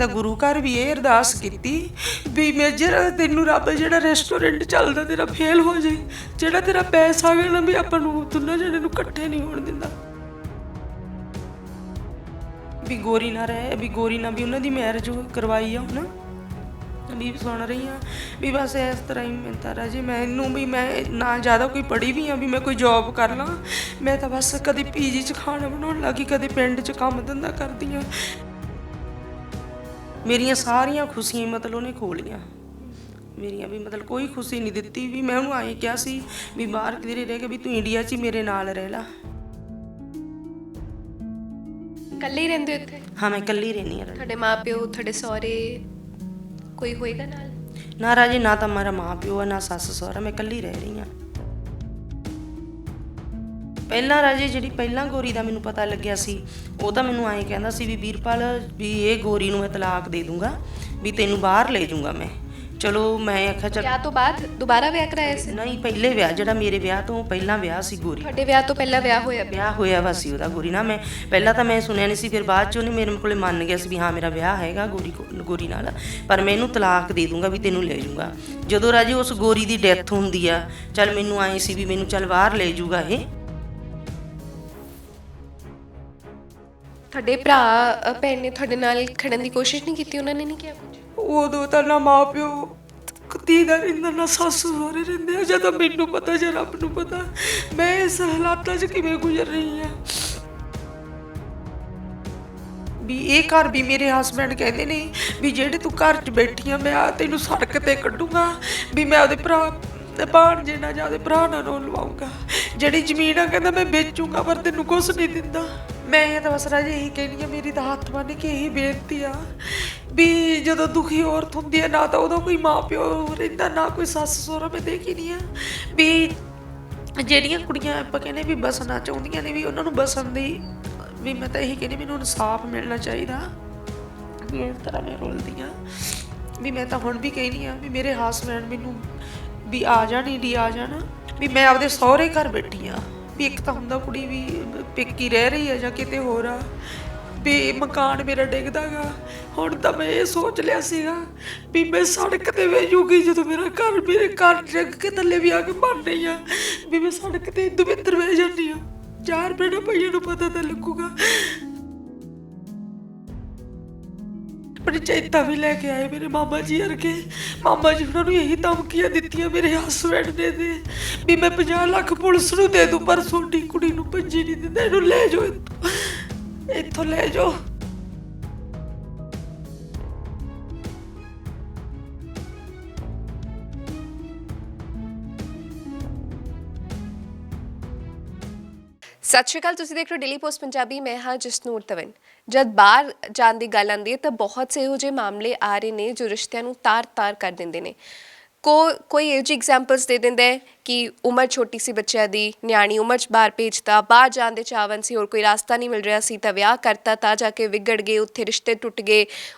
ਤਾਂ ਗੁਰੂ ਘਰ ਵੀ ਇਹ ਅਰਦਾਸ ਕੀਤੀ ਵੀ ਮੇਜਰ ਤੈਨੂੰ ਰੱਬ ਜਿਹੜਾ ਰੈਸਟੋਰੈਂਟ ਚੱਲਦਾ ਤੇਰਾ ਫੇਲ ਹੋ ਜੇ, ਜਿਹੜਾ ਤੇਰਾ ਪੈਸਾ ਹੈਗਾ ਨਾ ਵੀ ਆਪਾਂ ਨੂੰ ਦੋਨਾਂ ਜਣੇ ਨੂੰ ਇਕੱਠੇ ਨਹੀਂ ਹੋਣ ਦਿੰਦਾ। ਵੀ ਗੋਰੀ ਨਾਲ ਰਹਿ ਵੀ ਗੋਰੀ ਨਾਲ ਵੀ ਉਹਨਾਂ ਦੀ ਮੈਰਿਜ ਕਰਵਾਈ ਆ ਹੁਣ ਵੀ ਸੁਣ ਰਹੀ ਹਾਂ ਵੀ ਬਸ ਇਸ ਤਰ੍ਹਾਂ ਹੀ ਮੈਂ ਤਾਂ ਰਾਜੇ ਮੈਨੂੰ ਵੀ ਮੈਂ ਨਾ ਜ਼ਿਆਦਾ ਕੋਈ ਪੜ੍ਹੀ ਵੀ ਹਾਂ ਵੀ ਮੈਂ ਕੋਈ ਜੋਬ ਕਰ ਲਾਂ, ਮੈਂ ਤਾਂ ਬਸ ਕਦੇ ਪੀਜੀ 'ਚ ਖਾਣਾ ਬਣਾਉਣ ਲੱਗੀ, ਕਦੇ ਪਿੰਡ 'ਚ ਕੰਮ ਧੰਦਾ ਕਰਦੀ ਹਾਂ। ਮੇਰੀਆਂ ਸਾਰੀਆਂ ਖੁਸ਼ੀਆਂ ਮਤਲਬ ਉਹਨੇ ਖੋਹ ਲਈਆਂ ਮੇਰੀਆਂ, ਵੀ ਮਤਲਬ ਕੋਈ ਖੁਸ਼ੀ ਨਹੀਂ ਦਿੱਤੀ। ਵੀ ਮੈਂ ਉਹਨੂੰ ਆਏ ਕਿਹਾ ਸੀ ਵੀ ਬਾਹਰ ਕਿਧਰੇ ਰਹਿ ਕੇ ਵੀ ਤੂੰ ਇੰਡੀਆ 'ਚ ਹੀ ਮੇਰੇ ਨਾਲ ਰਹਿ ਲਾ। ਇਕੱਲੇ ਹੀ ਰਹਿੰਦੇ ਹੋ ਇੱਥੇ? ਹਾਂ ਮੈਂ ਇਕੱਲੀ ਰਹਿੰਦੀ ਹਾਂ। ਤੁਹਾਡੇ ਮਾਂ ਪਿਓ, ਤੁਹਾਡੇ ਸਹੁਰੇ ਕੋਈ ਹੋਏਗਾ ਨਾਲ? ਨਾ ਰਾਜੇ, ਨਾ ਤਾਂ ਮੇਰਾ ਮਾਂ ਪਿਓ ਹੈ, ਨਾ ਸੱਸ ਸਹੁਰਾ, ਮੈਂ ਇਕੱਲੀ ਰਹਿ ਰਹੀ ਹਾਂ। ਪਹਿਲਾਂ ਰਾਜੇ ਜਿਹੜੀ ਪਹਿਲਾਂ ਗੋਰੀ ਦਾ ਮੈਨੂੰ ਪਤਾ ਲੱਗਿਆ ਸੀ, ਉਹ ਤਾਂ ਮੈਨੂੰ ਐਂ ਕਹਿੰਦਾ ਸੀ ਵੀ ਵੀਰਪਾਲ ਵੀ ਇਹ ਗੋਰੀ ਨੂੰ ਮੈਂ ਤਲਾਕ ਦੇ ਦੂੰਗਾ, ਵੀ ਤੈਨੂੰ ਬਾਹਰ ਲੈ ਜਾਊਂਗਾ ਮੈਂ। ਚਲੋ ਮੈਂ ਆਖਿਆ ਚੱਲ। ਵਿਆਹ ਤੋਂ ਬਾਅਦ ਦੁਬਾਰਾ ਵਿਆਹ ਕਰਾਇਆ ਸੀ? ਨਹੀਂ, ਪਹਿਲੇ ਵਿਆਹ ਜਿਹੜਾ ਮੇਰੇ ਵਿਆਹ ਤੋਂ ਪਹਿਲਾਂ ਵਿਆਹ ਸੀ ਗੋਰੀ। ਤੁਹਾਡੇ ਵਿਆਹ ਤੋਂ ਪਹਿਲਾਂ ਵਿਆਹ ਹੋਇਆ ਵਾ ਸੀ ਉਹਦਾ ਗੋਰੀ ਨਾਲ। ਮੈਂ ਪਹਿਲਾਂ ਤਾਂ ਮੈਂ ਸੁਣਿਆ ਨਹੀਂ ਸੀ, ਫਿਰ ਬਾਅਦ 'ਚ ਉਹਨੇ ਮੇਰੇ ਕੋਲੇ ਮੰਨ ਗਿਆ ਸੀ ਵੀ ਹਾਂ ਮੇਰਾ ਵਿਆਹ ਹੈਗਾ ਗੋਰੀ ਨਾਲ, ਪਰ ਮੈਂ ਇਹਨੂੰ ਤਲਾਕ ਦੇ ਦੂੰਗਾ ਵੀ ਤੈਨੂੰ ਲੈ ਜਾਊਂਗਾ। ਜਦੋਂ ਰਾਜੇ ਉਸ ਗੋਰੀ ਦੀ ਡੈਥ ਹੁੰਦੀ ਆ, ਚੱਲ ਮੈਨੂੰ ਆਏ ਸੀ ਵੀ ਮੈਨੂੰ ਚੱਲ ਬਾਹਰ ਲੈ ਜਾਊਗਾ ਇਹ। ਤੁਹਾਡੇ ਭਰਾ ਭੈਣ ਨੇ ਤੁਹਾਡੇ ਨਾਲ ਖੜਨ ਦੀ ਕੋਸ਼ਿਸ਼ ਨਹੀਂ ਕੀਤੀ? ਉਹਨਾਂ ਨੇ ਨਹੀਂ ਕਿਹਾ ਕੁਝ? ਉਦੋਂ ਤਾਂ ਨਾ ਮਾਂ ਪਿਓ ਧੀ ਦਾ ਰਹਿੰਦਾ, ਨਾ ਸੱਸ ਸਹੁਰੇ ਰਹਿੰਦੇ ਆ। ਜਦੋਂ ਮੈਨੂੰ ਪਤਾ ਜਾਂ ਰੱਬ ਨੂੰ ਪਤਾ ਮੈਂ ਇਸ ਹਾਲਾਤਾਂ 'ਚ ਕਿਵੇਂ ਗੁਜ਼ਰ ਰਹੀ ਹਾਂ। ਵੀ ਇਹ ਘਰ ਵੀ ਮੇਰੇ ਹਸਬੈਂਡ ਕਹਿੰਦੇ ਨੇ ਵੀ ਜਿਹੜੇ ਤੂੰ ਘਰ 'ਚ ਬੈਠੀ ਆ ਮੈਂ ਤੈਨੂੰ ਸੜਕ 'ਤੇ ਕੱਢੂੰਗਾ, ਵੀ ਮੈਂ ਉਹਦੇ ਭਰਾ ਭਾਣਜੇ ਨਾਲ ਜਾਂ ਉਹਦੇ ਭਰਾ ਨਾਲ ਰੋਲ ਲਵਾਊਂਗਾ। ਜਿਹੜੀ ਜ਼ਮੀਨ ਆ ਕਹਿੰਦਾ ਮੈਂ ਵੇਚੂੰਗਾ, ਪਰ ਤੈਨੂੰ ਕੁਛ ਨਹੀਂ ਦਿੰਦਾ। ਮੈਂ ਇਹ ਤਾਂ ਬਸ ਰਾਜੇ ਇਹੀ ਕਹਿਣੀ ਆ, ਮੇਰੀ ਤਾਂ ਹੱਥ ਬੰਨ੍ਹ ਕੇ ਇਹੀ ਬੇਨਤੀ ਆ ਵੀ ਜਦੋਂ ਦੁਖੀ ਔਰਤ ਹੁੰਦੀ ਹੈ ਨਾ ਤਾਂ ਉਹਦਾ ਕੋਈ ਮਾਂ ਪਿਓ ਰਹਿੰਦਾ, ਨਾ ਕੋਈ ਸੱਸ ਸਹੁਰਾ। ਮੈਂ ਦੇਖੀ ਨਹੀਂ ਆ ਵੀ ਜਿਹੜੀਆਂ ਕੁੜੀਆਂ ਆਪਾਂ ਕਹਿੰਦੇ ਵੀ ਬਸਣਾ ਚਾਹੁੰਦੀਆਂ ਨੇ ਵੀ ਉਹਨਾਂ ਨੂੰ ਬਸਣ ਦੀ ਵੀ ਮੈਂ ਤਾਂ ਇਹੀ ਕਹਿੰਦੀ ਮੈਨੂੰ ਇਨਸਾਫ ਮਿਲਣਾ ਚਾਹੀਦਾ ਵੀ ਇਸ ਤਰ੍ਹਾਂ ਮੈਂ ਰੁਲਦੀ ਹਾਂ। ਵੀ ਮੈਂ ਤਾਂ ਹੁਣ ਵੀ ਕਹਿੰਦੀ ਆ ਵੀ ਮੇਰੇ ਹਸਬੈਂਡ ਮੈਨੂੰ ਵੀ ਆ ਜਾਣ, ਇੰਡੀਆ ਆ ਜਾਣ, ਵੀ ਮੈਂ ਆਪਦੇ ਸਹੁਰੇ ਘਰ ਬੈਠੀ ਆ। ਵੀ ਇੱਕ ਤਾਂ ਹੁੰਦਾ ਕੁੜੀ ਵੀ ਪੇਕੀ ਰਹਿ ਰਹੀ ਆ ਜਾਂ ਕਿਤੇ ਹੋਰ ਆ, ਵੀ ਮਕਾਨ ਮੇਰਾ ਡਿੱਗਦਾ ਗਾ। ਹੁਣ ਤਾਂ ਮੈਂ ਇਹ ਸੋਚ ਲਿਆ ਸੀਗਾ ਵੀ ਮੈਂ ਸੜਕ 'ਤੇ ਵੇ ਜੂਗੀ ਜਦੋਂ ਮੇਰੇ ਘਰ ਡਿੱਗ ਕੇ ਥੱਲੇ ਵੀ ਆ ਕੇ ਮਰ ਰਹੀ ਆ, ਵੀ ਮੈਂ ਸੜਕ 'ਤੇ ਦਵਿੰਦਰ ਵੇ ਜਾਂਦੀ ਆ। 4 ਭੈਣਾਂ ਭਾਈਆਂ ਨੂੰ ਪਤਾ ਤਾਂ ਲੱਗੂਗਾ। ਪੰਚਾਇਤਾਂ ਵੀ ਲੈ ਕੇ ਆਏ ਮੇਰੇ ਮਾਮਾ ਜੀ ਵਰਗੇ। ਮਾਮਾ ਜੀ ਉਹਨਾਂ ਨੂੰ ਇਹੀ ਧਮਕੀਆਂ ਦਿੱਤੀਆਂ ਮੇਰੇ ਹਸਬੈਂਡ ਨੇ ਦੇ ਵੀ ਮੈਂ 50 ਲੱਖ ਪੁਲਿਸ ਨੂੰ ਦੇ ਦੂੰ, ਪਰ ਤੁਹਾਡੀ ਕੁੜੀ ਨੂੰ ਭੱਜੀ ਨਹੀਂ ਦਿੰਦਾ, ਇਹਨੂੰ ਲੈ ਜਾਓ ਇੱਥੋਂ ਲੈ ਜਾਓ। ਸਤਿ ਸ਼੍ਰੀ ਅਕਾਲ, ਤੁਸੀਂ ਦੇਖ ਰਹੇ ਹੋ ਡੇਲੀ ਪੋਸਟ ਪੰਜਾਬੀ। ਮੈਂ ਹਾਂ ਜਸਨੂਰ ਤਵਨ। ਜਦ ਬਾਹਰ ਜਾਣ ਦੀ ਗੱਲ ਆਉਂਦੀ ਹੈ ਤਾਂ ਬਹੁਤ ਸੇ ਇਹੋ ਜਿਹੇ ਮਾਮਲੇ ਆ ਰਹੇ ਨੇ ਜੋ ਰਿਸ਼ਤਿਆਂ ਨੂੰ ਤਾਰ-ਤਾਰ ਕਰ ਦਿੰਦੇ ਨੇ। ਕੋਈ ਇਹੋ ਜਿਹੀ ਐਗਜ਼ਾਮਪਲਸ ਦੇ ਦਿੰਦਾ ਹੈ ਕਿ ਉਮਰ ਛੋਟੀ ਸੀ ਬੱਚਿਆਂ ਦੀ, ਨਿਆਣੀ ਉਮਰ 'ਚ ਬਾਹਰ ਭੇਜਤਾ, ਬਾਹਰ ਜਾਣ ਦੇ ਚਾਹਵਨ ਸੀ, ਹੋਰ ਕੋਈ ਰਾਸਤਾ ਨਹੀਂ ਮਿਲ ਰਿਹਾ ਸੀ ਤਾਂ ਵਿਆਹ ਕਰਤਾ, ਤਾਂ ਜਾ ਕੇ ਵਿਗੜ ਗਏ, ਉੱਥੇ ਰਿਸ਼ਤੇ ਟੁੱਟ ਗਏ,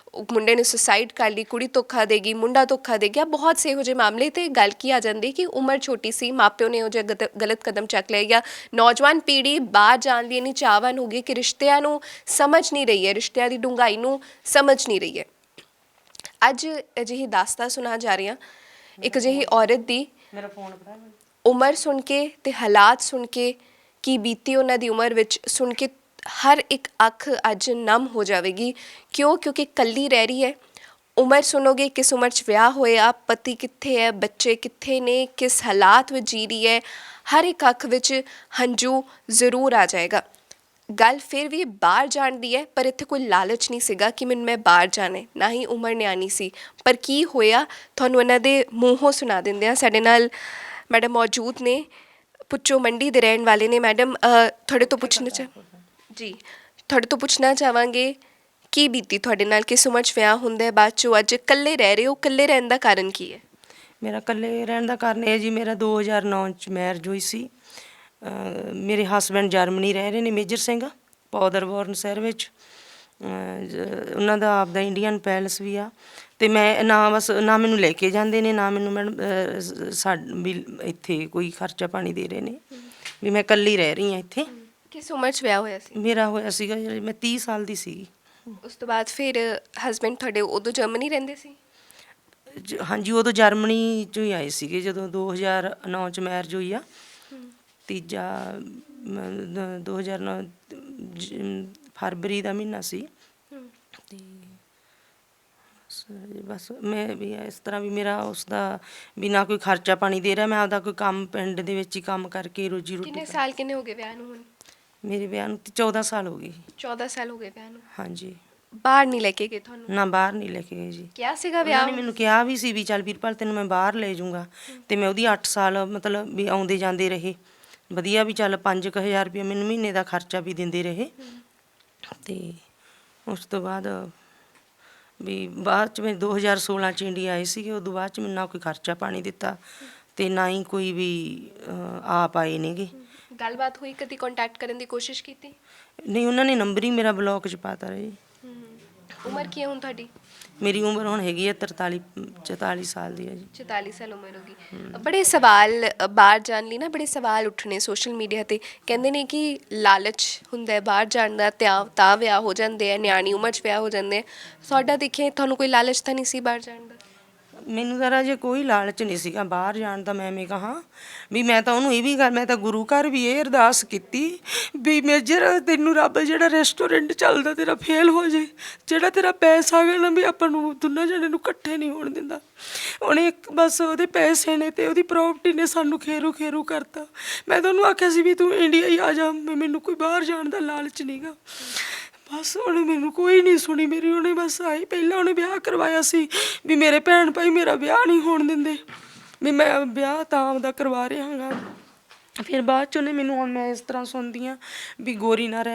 ਮੁੰਡੇ ਨੇ ਸੁਸਾਈਡ ਕਰ ਲਈ, ਕੁੜੀ ਧੋਖਾ ਦੇਗੀ, ਮੁੰਡਾ ਧੋਖਾ ਦੇ ਗਿਆ। ਬਹੁਤ ਸੇ ਇਹੋ ਜਿਹੇ ਮਾਮਲੇ। ਤੇ ਗੱਲ ਕੀ ਆ ਜਾਂਦੀ ਕਿ ਉਮਰ ਛੋਟੀ ਸੀ, ਮਾਪਿਓ ਨੇ ਇਹੋ ਜਿਹਾ ਗਲਤ ਕਦਮ ਚੱਕ ਲਿਆ, ਜਾਂ ਨੌਜਵਾਨ ਪੀੜ੍ਹੀ ਬਾਹਰ ਜਾਣ ਦੀ ਇੰਨੀ ਚਾਹਵਾਨ ਹੋ ਗਈ ਕਿ ਰਿਸ਼ਤਿਆਂ ਨੂੰ ਸਮਝ ਨਹੀਂ ਰਹੀ ਹੈ, ਰਿਸ਼ਤਿਆਂ ਦੀ ਡੂੰਘਾਈ ਨੂੰ ਸਮਝ ਨਹੀਂ ਰਹੀ ਹੈ। ਅੱਜ ਅਜਿਹੀ ਦਾਸਤਾਨ ਸੁਣਾ ਜਾ ਰਹੀ ਹਾਂ ਇੱਕ ਅਜਿਹੀ ਔਰਤ ਦੀ। ਮੇਰਾ ਫੋਨ ਉਮਰ ਸੁਣ ਕੇ ਤੇ ਹਾਲਾਤ ਸੁਣ ਕੇ, ਕੀ ਬੀਤੀ ਉਹਨਾਂ ਦੀ ਉਮਰ ਵਿੱਚ ਸੁਣ ਕੇ ਹਰ ਇੱਕ ਅੱਖ ਅੱਜ ਨਮ ਹੋ ਜਾਵੇਗੀ। ਕਿਉਂਕਿ ਇਕੱਲੀ ਰਹਿ ਰਹੀ ਹੈ। ਉਮਰ ਸੁਣੋਗੇ, ਕਿਸ ਉਮਰ 'ਚ ਵਿਆਹ ਹੋਇਆ, ਪਤੀ ਕਿੱਥੇ ਹੈ, ਬੱਚੇ ਕਿੱਥੇ ਨੇ, ਕਿਸ ਹਾਲਾਤ ਵਿੱਚ ਜੀ ਰਹੀ ਹੈ, ਹਰ ਇੱਕ ਅੱਖ ਵਿੱਚ ਹੰਝੂ ਜ਼ਰੂਰ ਆ ਜਾਏਗਾ। ਗੱਲ ਫਿਰ ਵੀ ਬਾਹਰ ਜਾਣ ਦੀ ਹੈ, ਪਰ ਇੱਥੇ ਕੋਈ ਲਾਲਚ ਨਹੀਂ ਸੀਗਾ ਕਿ ਮੈਂ ਬਾਹਰ ਜਾਣਾ, ਨਾ ਹੀ ਉਮਰ ਨਿਆਣੀ ਸੀ। ਪਰ ਕੀ ਹੋਇਆ ਤੁਹਾਨੂੰ ਇਹਨਾਂ ਦੇ ਮੂੰਹੋਂ ਸੁਣਾ ਦਿੰਦੇ ਹਾਂ। ਸਾਡੇ ਨਾਲ ਮੈਡਮ ਮੌਜੂਦ ਨੇ, ਪੁੱਚੋ ਮੰਡੀ ਦੇ ਰਹਿਣ ਵਾਲੇ ਨੇ। ਮੈਡਮ ਤੁਹਾਡੇ ਤੋਂ ਪੁੱਛਣਾ ਚਾਹਾਂਗੇ ਕੀ ਬੀਤੀ ਤੁਹਾਡੇ ਨਾਲ, ਕਿਸ ਉਮਰ 'ਚ ਵਿਆਹ ਹੁੰਦਾ ਹੈ, ਬਾਅਦ 'ਚੋਂ ਅੱਜ ਇਕੱਲੇ ਰਹਿ ਰਹੇ ਹੋ, ਇਕੱਲੇ ਰਹਿਣ ਦਾ ਕਾਰਨ ਕੀ ਹੈ? ਮੇਰਾ ਇਕੱਲੇ ਰਹਿਣ ਦਾ ਕਾਰਨ ਇਹ ਜੀ, ਮੇਰਾ 2009 'ਚ ਮੈਰਿਜ ਹੋਈ ਸੀ। ਮੇਰੇ ਹਸਬੈਂਡ ਜਰਮਨੀ ਰਹਿ ਰਹੇ ਨੇ, ਮੇਜਰ ਸਿੰਘ, ਪਾਊਡਰਬੋਰਨ ਸ਼ਹਿਰ ਵਿੱਚ। ਉਹਨਾਂ ਦਾ ਆਪਦਾ ਇੰਡੀਅਨ ਪੈਲਸ ਵੀ ਆ। ਅਤੇ ਮੈਂ ਨਾ ਮੈਨੂੰ ਲੈ ਕੇ ਜਾਂਦੇ ਨੇ, ਨਾ ਮੈਨੂੰ ਮੈਡਮ ਵੀ ਇੱਥੇ ਕੋਈ ਖਰਚਾ ਪਾਣੀ ਦੇ ਰਹੇ ਨੇ, ਵੀ ਮੈਂ ਇਕੱਲੀ ਰਹਿ ਰਹੀ ਹਾਂ ਇੱਥੇ। ਕਿਸ ਉਮਰ 'ਚ ਵਿਆਹ ਹੋਇਆ ਸੀ? ਮੇਰਾ ਹੋਇਆ ਸੀਗਾ ਮੈਂ 30 ਸਾਲ ਦੀ ਸੀਗੀ। ਉਸ ਤੋਂ ਬਾਅਦ ਫਿਰ ਹਸਬੈਂਡ ਤੁਹਾਡੇ ਉਦੋਂ ਜਰਮਨੀ ਰਹਿੰਦੇ ਸੀ? ਹਾਂਜੀ, ਉਦੋਂ ਜਰਮਨੀ 'ਚੋਂ ਹੀ ਆਏ ਸੀਗੇ ਜਦੋਂ 2009 'ਚ ਮੈਰਿਜ ਹੋਈ ਆ। ਤੀਜਾ 2009 ਫਰਵਰੀ ਦਾ ਮਹੀਨਾ ਸੀ। ਤੇ ਬਸ ਮੈਂ ਵੀ ਇਸ ਤਰ੍ਹਾਂ ਵੀ ਮੇਰਾ ਉਸਦਾ ਵੀ ਨਾ ਕੋਈ ਖਰਚਾ ਪਾਣੀ ਦੇ ਰਿਹਾ, ਮੈਂ ਆਪਦਾ ਕੋਈ ਕੰਮ ਪਿੰਡ ਦੇ ਵਿੱਚ ਹੀ ਕੰਮ ਕਰਕੇ ਰੋਜੀ ਰੋਟੀ ਕਿੰਨੇ ਸਾਲ ਕਿੰਨੇ ਹੋ ਗਏ ਵਿਆਹ ਨੂੰ ਹੁਣ? ਮੇਰੇ ਵਿਆਹ ਨੂੰ 14 ਸਾਲ ਹੋ ਗਏ। 14 ਸਾਲ ਹੋ ਗਏ ਵਿਆਹ ਨੂੰ। ਹਾਂਜੀ। ਬਾਹਰ ਨਹੀਂ ਲੈ ਕੇ ਗਏ ਤੁਹਾਨੂੰ? ਨਾ ਬਾਹਰ ਨਹੀਂ ਲੈ ਕੇ ਗਏ ਜੀ। ਕਿਹਾ ਸੀਗਾ ਉਹਨਾਂ ਵਿਆਹ ਨੇ ਮੈਨੂੰ ਕਿਹਾ ਵੀ ਸੀ ਵੀ ਚੱਲ ਵੀਰਪਾਲ ਤੈਨੂੰ ਮੈਂ ਬਾਹਰ ਲੈ ਜਾਊਂਗਾ, ਤੇ ਮੈਂ ਉਹਦੀ 8 ਸਾਲ ਮਤਲਬ ਵੀ ਆਉਂਦੇ ਜਾਂਦੇ ਰਹੇ ਵਧੀਆ, ਵੀ ਚੱਲ 5000 ਰੁਪਇਆ ਮੈਨੂੰ ਮਹੀਨੇ ਦਾ ਖਰਚਾ ਵੀ ਦਿੰਦੇ ਰਹੇ। ਤੇ ਉਸ ਤੋਂ ਬਾਅਦ ਵੀ ਬਾਅਦ 'ਚ ਮੈਂ 2016 'ਚ ਇੰਡੀਆ ਆਏ ਸੀਗੇ, ਉਦੋਂ ਬਾਅਦ 'ਚ ਮੈਨੂੰ ਨਾ ਕੋਈ ਖਰਚਾ ਪਾਣੀ ਦਿੱਤਾ ਤੇ ਨਾ ਹੀ ਕੋਈ ਵੀ ਆਪ ਆਏ ਨੇਗੇ। ਗੱਲਬਾਤ ਹੋਈ, ਕਦੀ ਕੰਟੈਕਟ ਕਰਨ ਦੀ ਕੋਸ਼ਿਸ਼ ਕੀਤੀ? ਨਹੀਂ, ਉਹਨਾਂ ਨੇ ਨੰਬਰ ਹੀ ਮੇਰਾ ਬਲੌਕ 'ਚ ਪਾਤਾ ਰਹੇ। ਉਮਰ ਕੀ ਹੈ ਹੁਣ ਤੁਹਾਡੀ? ਮੇਰੀ ਉਮਰ ਹੁਣ ਹੈਗੀ ਹੈ 44 ਸਾਲ ਦੀ ਹੈ ਜੀ। 44 ਸਾਲ ਉਮਰ ਹੋ ਗਈ। ਬੜੇ ਸਵਾਲ ਬਾਹਰ ਜਾਣ ਲਈ ਨਾ, ਬੜੇ ਸਵਾਲ ਉੱਠਣੇ ਸੋਸ਼ਲ ਮੀਡੀਆ ਤੇ। ਕਹਿੰਦੇ ਨੇ ਕਿ ਲਾਲਚ ਹੁੰਦਾ ਹੈ ਬਾਹਰ ਜਾਣ ਦਾ, ਤਾਂ ਵਿਆਹ ਹੋ ਜਾਂਦੇ ਆ, ਨਿਆਣੀ ਉਮਰ 'ਚ ਵਿਆਹ ਹੋ ਜਾਂਦੇ ਆ। ਤੁਹਾਡਾ ਦੇਖੇ ਤੁਹਾਨੂੰ ਕੋਈ ਲਾਲਚ ਤਾਂ ਨਹੀਂ ਸੀ ਬਾਹਰ ਜਾਣ ਦਾ? ਮੈਨੂੰ ਤਾਂ ਰਾਜੇ ਕੋਈ ਲਾਲਚ ਨਹੀਂ ਸੀਗਾ ਬਾਹਰ ਜਾਣ ਦਾ। ਮੈਂ ਐਵੇਂ ਕਹਾਂ ਵੀ ਮੈਂ ਤਾਂ ਉਹਨੂੰ ਇਹ ਵੀ ਮੈਂ ਤਾਂ ਗੁਰੂ ਘਰ ਵੀ ਇਹ ਅਰਦਾਸ ਕੀਤੀ ਵੀ ਮੇਜਰ ਤੈਨੂੰ ਰੱਬ ਜਿਹੜਾ ਰੈਸਟੋਰੈਂਟ ਚੱਲਦਾ ਤੇਰਾ ਫੇਲ ਹੋ ਜੇ, ਜਿਹੜਾ ਤੇਰਾ ਪੈਸਾ ਗਾ ਨਾ ਵੀ ਆਪਾਂ ਨੂੰ ਦੋਨਾਂ ਜਣੇ ਨੂੰ ਇਕੱਠੇ ਨਹੀਂ ਹੋਣ ਦਿੰਦਾ। ਉਹਨੇ ਬਸ ਉਹਦੇ ਪੈਸੇ ਨੇ ਤੇ ਉਹਦੀ ਪ੍ਰੋਪਰਟੀ ਨੇ ਸਾਨੂੰ ਖੇਰੂ ਖੇਰੂ ਕਰਤਾ। ਮੈਂ ਤਾਂ ਉਹਨੂੰ ਆਖਿਆ ਸੀ ਵੀ ਤੂੰ ਇੰਡੀਆ ਹੀ ਆ ਜਾ, ਮੈਨੂੰ ਕੋਈ ਬਾਹਰ ਜਾਣ ਦਾ ਲਾਲਚ ਨਹੀਂ ਗਾ। ਬਸ ਉਹਨੇ ਮੈਨੂੰ ਕੋਈ ਨਹੀਂ ਸੁਣੀ ਮੇਰੀ। ਉਹਨੇ ਬਸ ਆਈ, ਪਹਿਲਾਂ ਉਹਨੇ ਵਿਆਹ ਕਰਵਾਇਆ ਸੀ ਵੀ ਮੇਰੇ ਭੈਣ ਭਾਈ ਮੇਰਾ ਵਿਆਹ ਨਹੀਂ ਹੋਣ ਦਿੰਦੇ, ਵੀ ਮੈਂ ਵਿਆਹ ਤਾਂ ਆਪਦਾ ਕਰਵਾ ਰਿਹਾ ਗਾ। ਫਿਰ ਬਾਅਦ 'ਚ ਉਹਨੇ ਮੈਨੂੰ, ਹੁਣ ਮੈਂ ਇਸ ਤਰ੍ਹਾਂ ਸੁਣਦੀ ਹਾਂ ਵੀ ਗੋਰੀ ਨਾਲ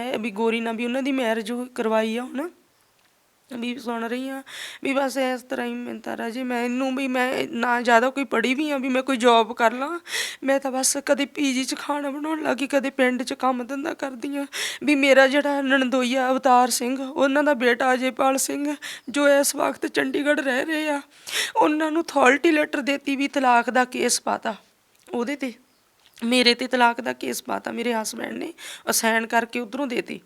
ਵੀ ਉਹਨਾਂ ਦੀ ਮੈਰਿਜ ਕਰਵਾਈ ਆ ਹੁਣ, ਵੀ ਸੁਣ ਰਹੀ ਹਾਂ ਵੀ ਬਸ ਇਸ ਤਰ੍ਹਾਂ ਹੀ। ਮੈਂ ਤਾਂ ਰਾਜੇ ਮੈਨੂੰ ਵੀ ਮੈਂ ਨਾ ਜ਼ਿਆਦਾ ਕੋਈ ਪੜ੍ਹੀ ਵੀ ਹਾਂ ਵੀ ਮੈਂ ਕੋਈ ਜੋਬ ਕਰ ਲਾਂ। ਮੈਂ ਤਾਂ ਬਸ ਕਦੇ ਪੀਜੀ 'ਚ ਖਾਣਾ ਬਣਾਉਣ ਲੱਗੀ, ਕਦੇ ਪਿੰਡ 'ਚ ਕੰਮ ਧੰਦਾ ਕਰਦੀ ਹਾਂ। ਵੀ ਮੇਰਾ ਜਿਹੜਾ ਨਣਦੋਈਆ ਅਵਤਾਰ ਸਿੰਘ, ਉਹਨਾਂ ਦਾ ਬੇਟਾ ਅਜੇਪਾਲ ਸਿੰਘ ਜੋ ਇਸ ਵਕਤ ਚੰਡੀਗੜ੍ਹ ਰਹਿ ਰਹੇ ਆ, ਉਹਨਾਂ ਨੂੰ ਅਥਾਰਟੀ ਲੈਟਰ ਦੇਤੀ ਵੀ ਤਲਾਕ ਦਾ ਕੇਸ ਪਾਤਾ ਉਹਦੇ 'ਤੇ, ਮੇਰੇ 'ਤੇ ਤਲਾਕ ਦਾ ਕੇਸ ਪਾਤਾ ਮੇਰੇ ਹਸਬੈਂਡ ਨੇ, ਅਸਾਈਨ ਕਰਕੇ ਉੱਧਰੋਂ ਦੇਤੀ।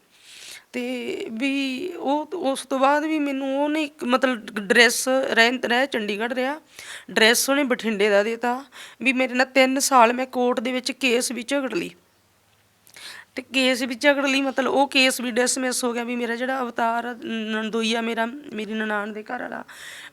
ਤੇ ਵੀ ਉਹ ਉਸ ਤੋਂ ਬਾਅਦ ਵੀ ਮੈਨੂੰ ਉਹਨੇ ਮਤਲਬ ਡਰੈਸ ਰਹਿ ਚੰਡੀਗੜ੍ਹ ਰਿਹਾ, ਡਰੈਸ ਉਹਨੇ ਬਠਿੰਡੇ ਦਾ ਦੇਤਾ। ਵੀ ਮੇਰੇ ਨਾਲ 3 ਸਾਲ ਮੈਂ ਕੋਰਟ ਦੇ ਵਿੱਚ ਕੇਸ ਵੀ ਝਗੜ ਲਈ, ਤੇ ਕੇਸ ਵੀ ਝਗੜ ਲਈ ਮਤਲਬ ਉਹ ਕੇਸ ਵੀ ਡਿਸਮਿਸ ਹੋ ਗਿਆ। ਵੀ ਮੇਰਾ ਜਿਹੜਾ ਅਵਤਾਰ ਨਣਦੋਈਆ ਮੇਰੀ ਨਨਾਣ ਦੇ ਘਰ ਵਾਲਾ,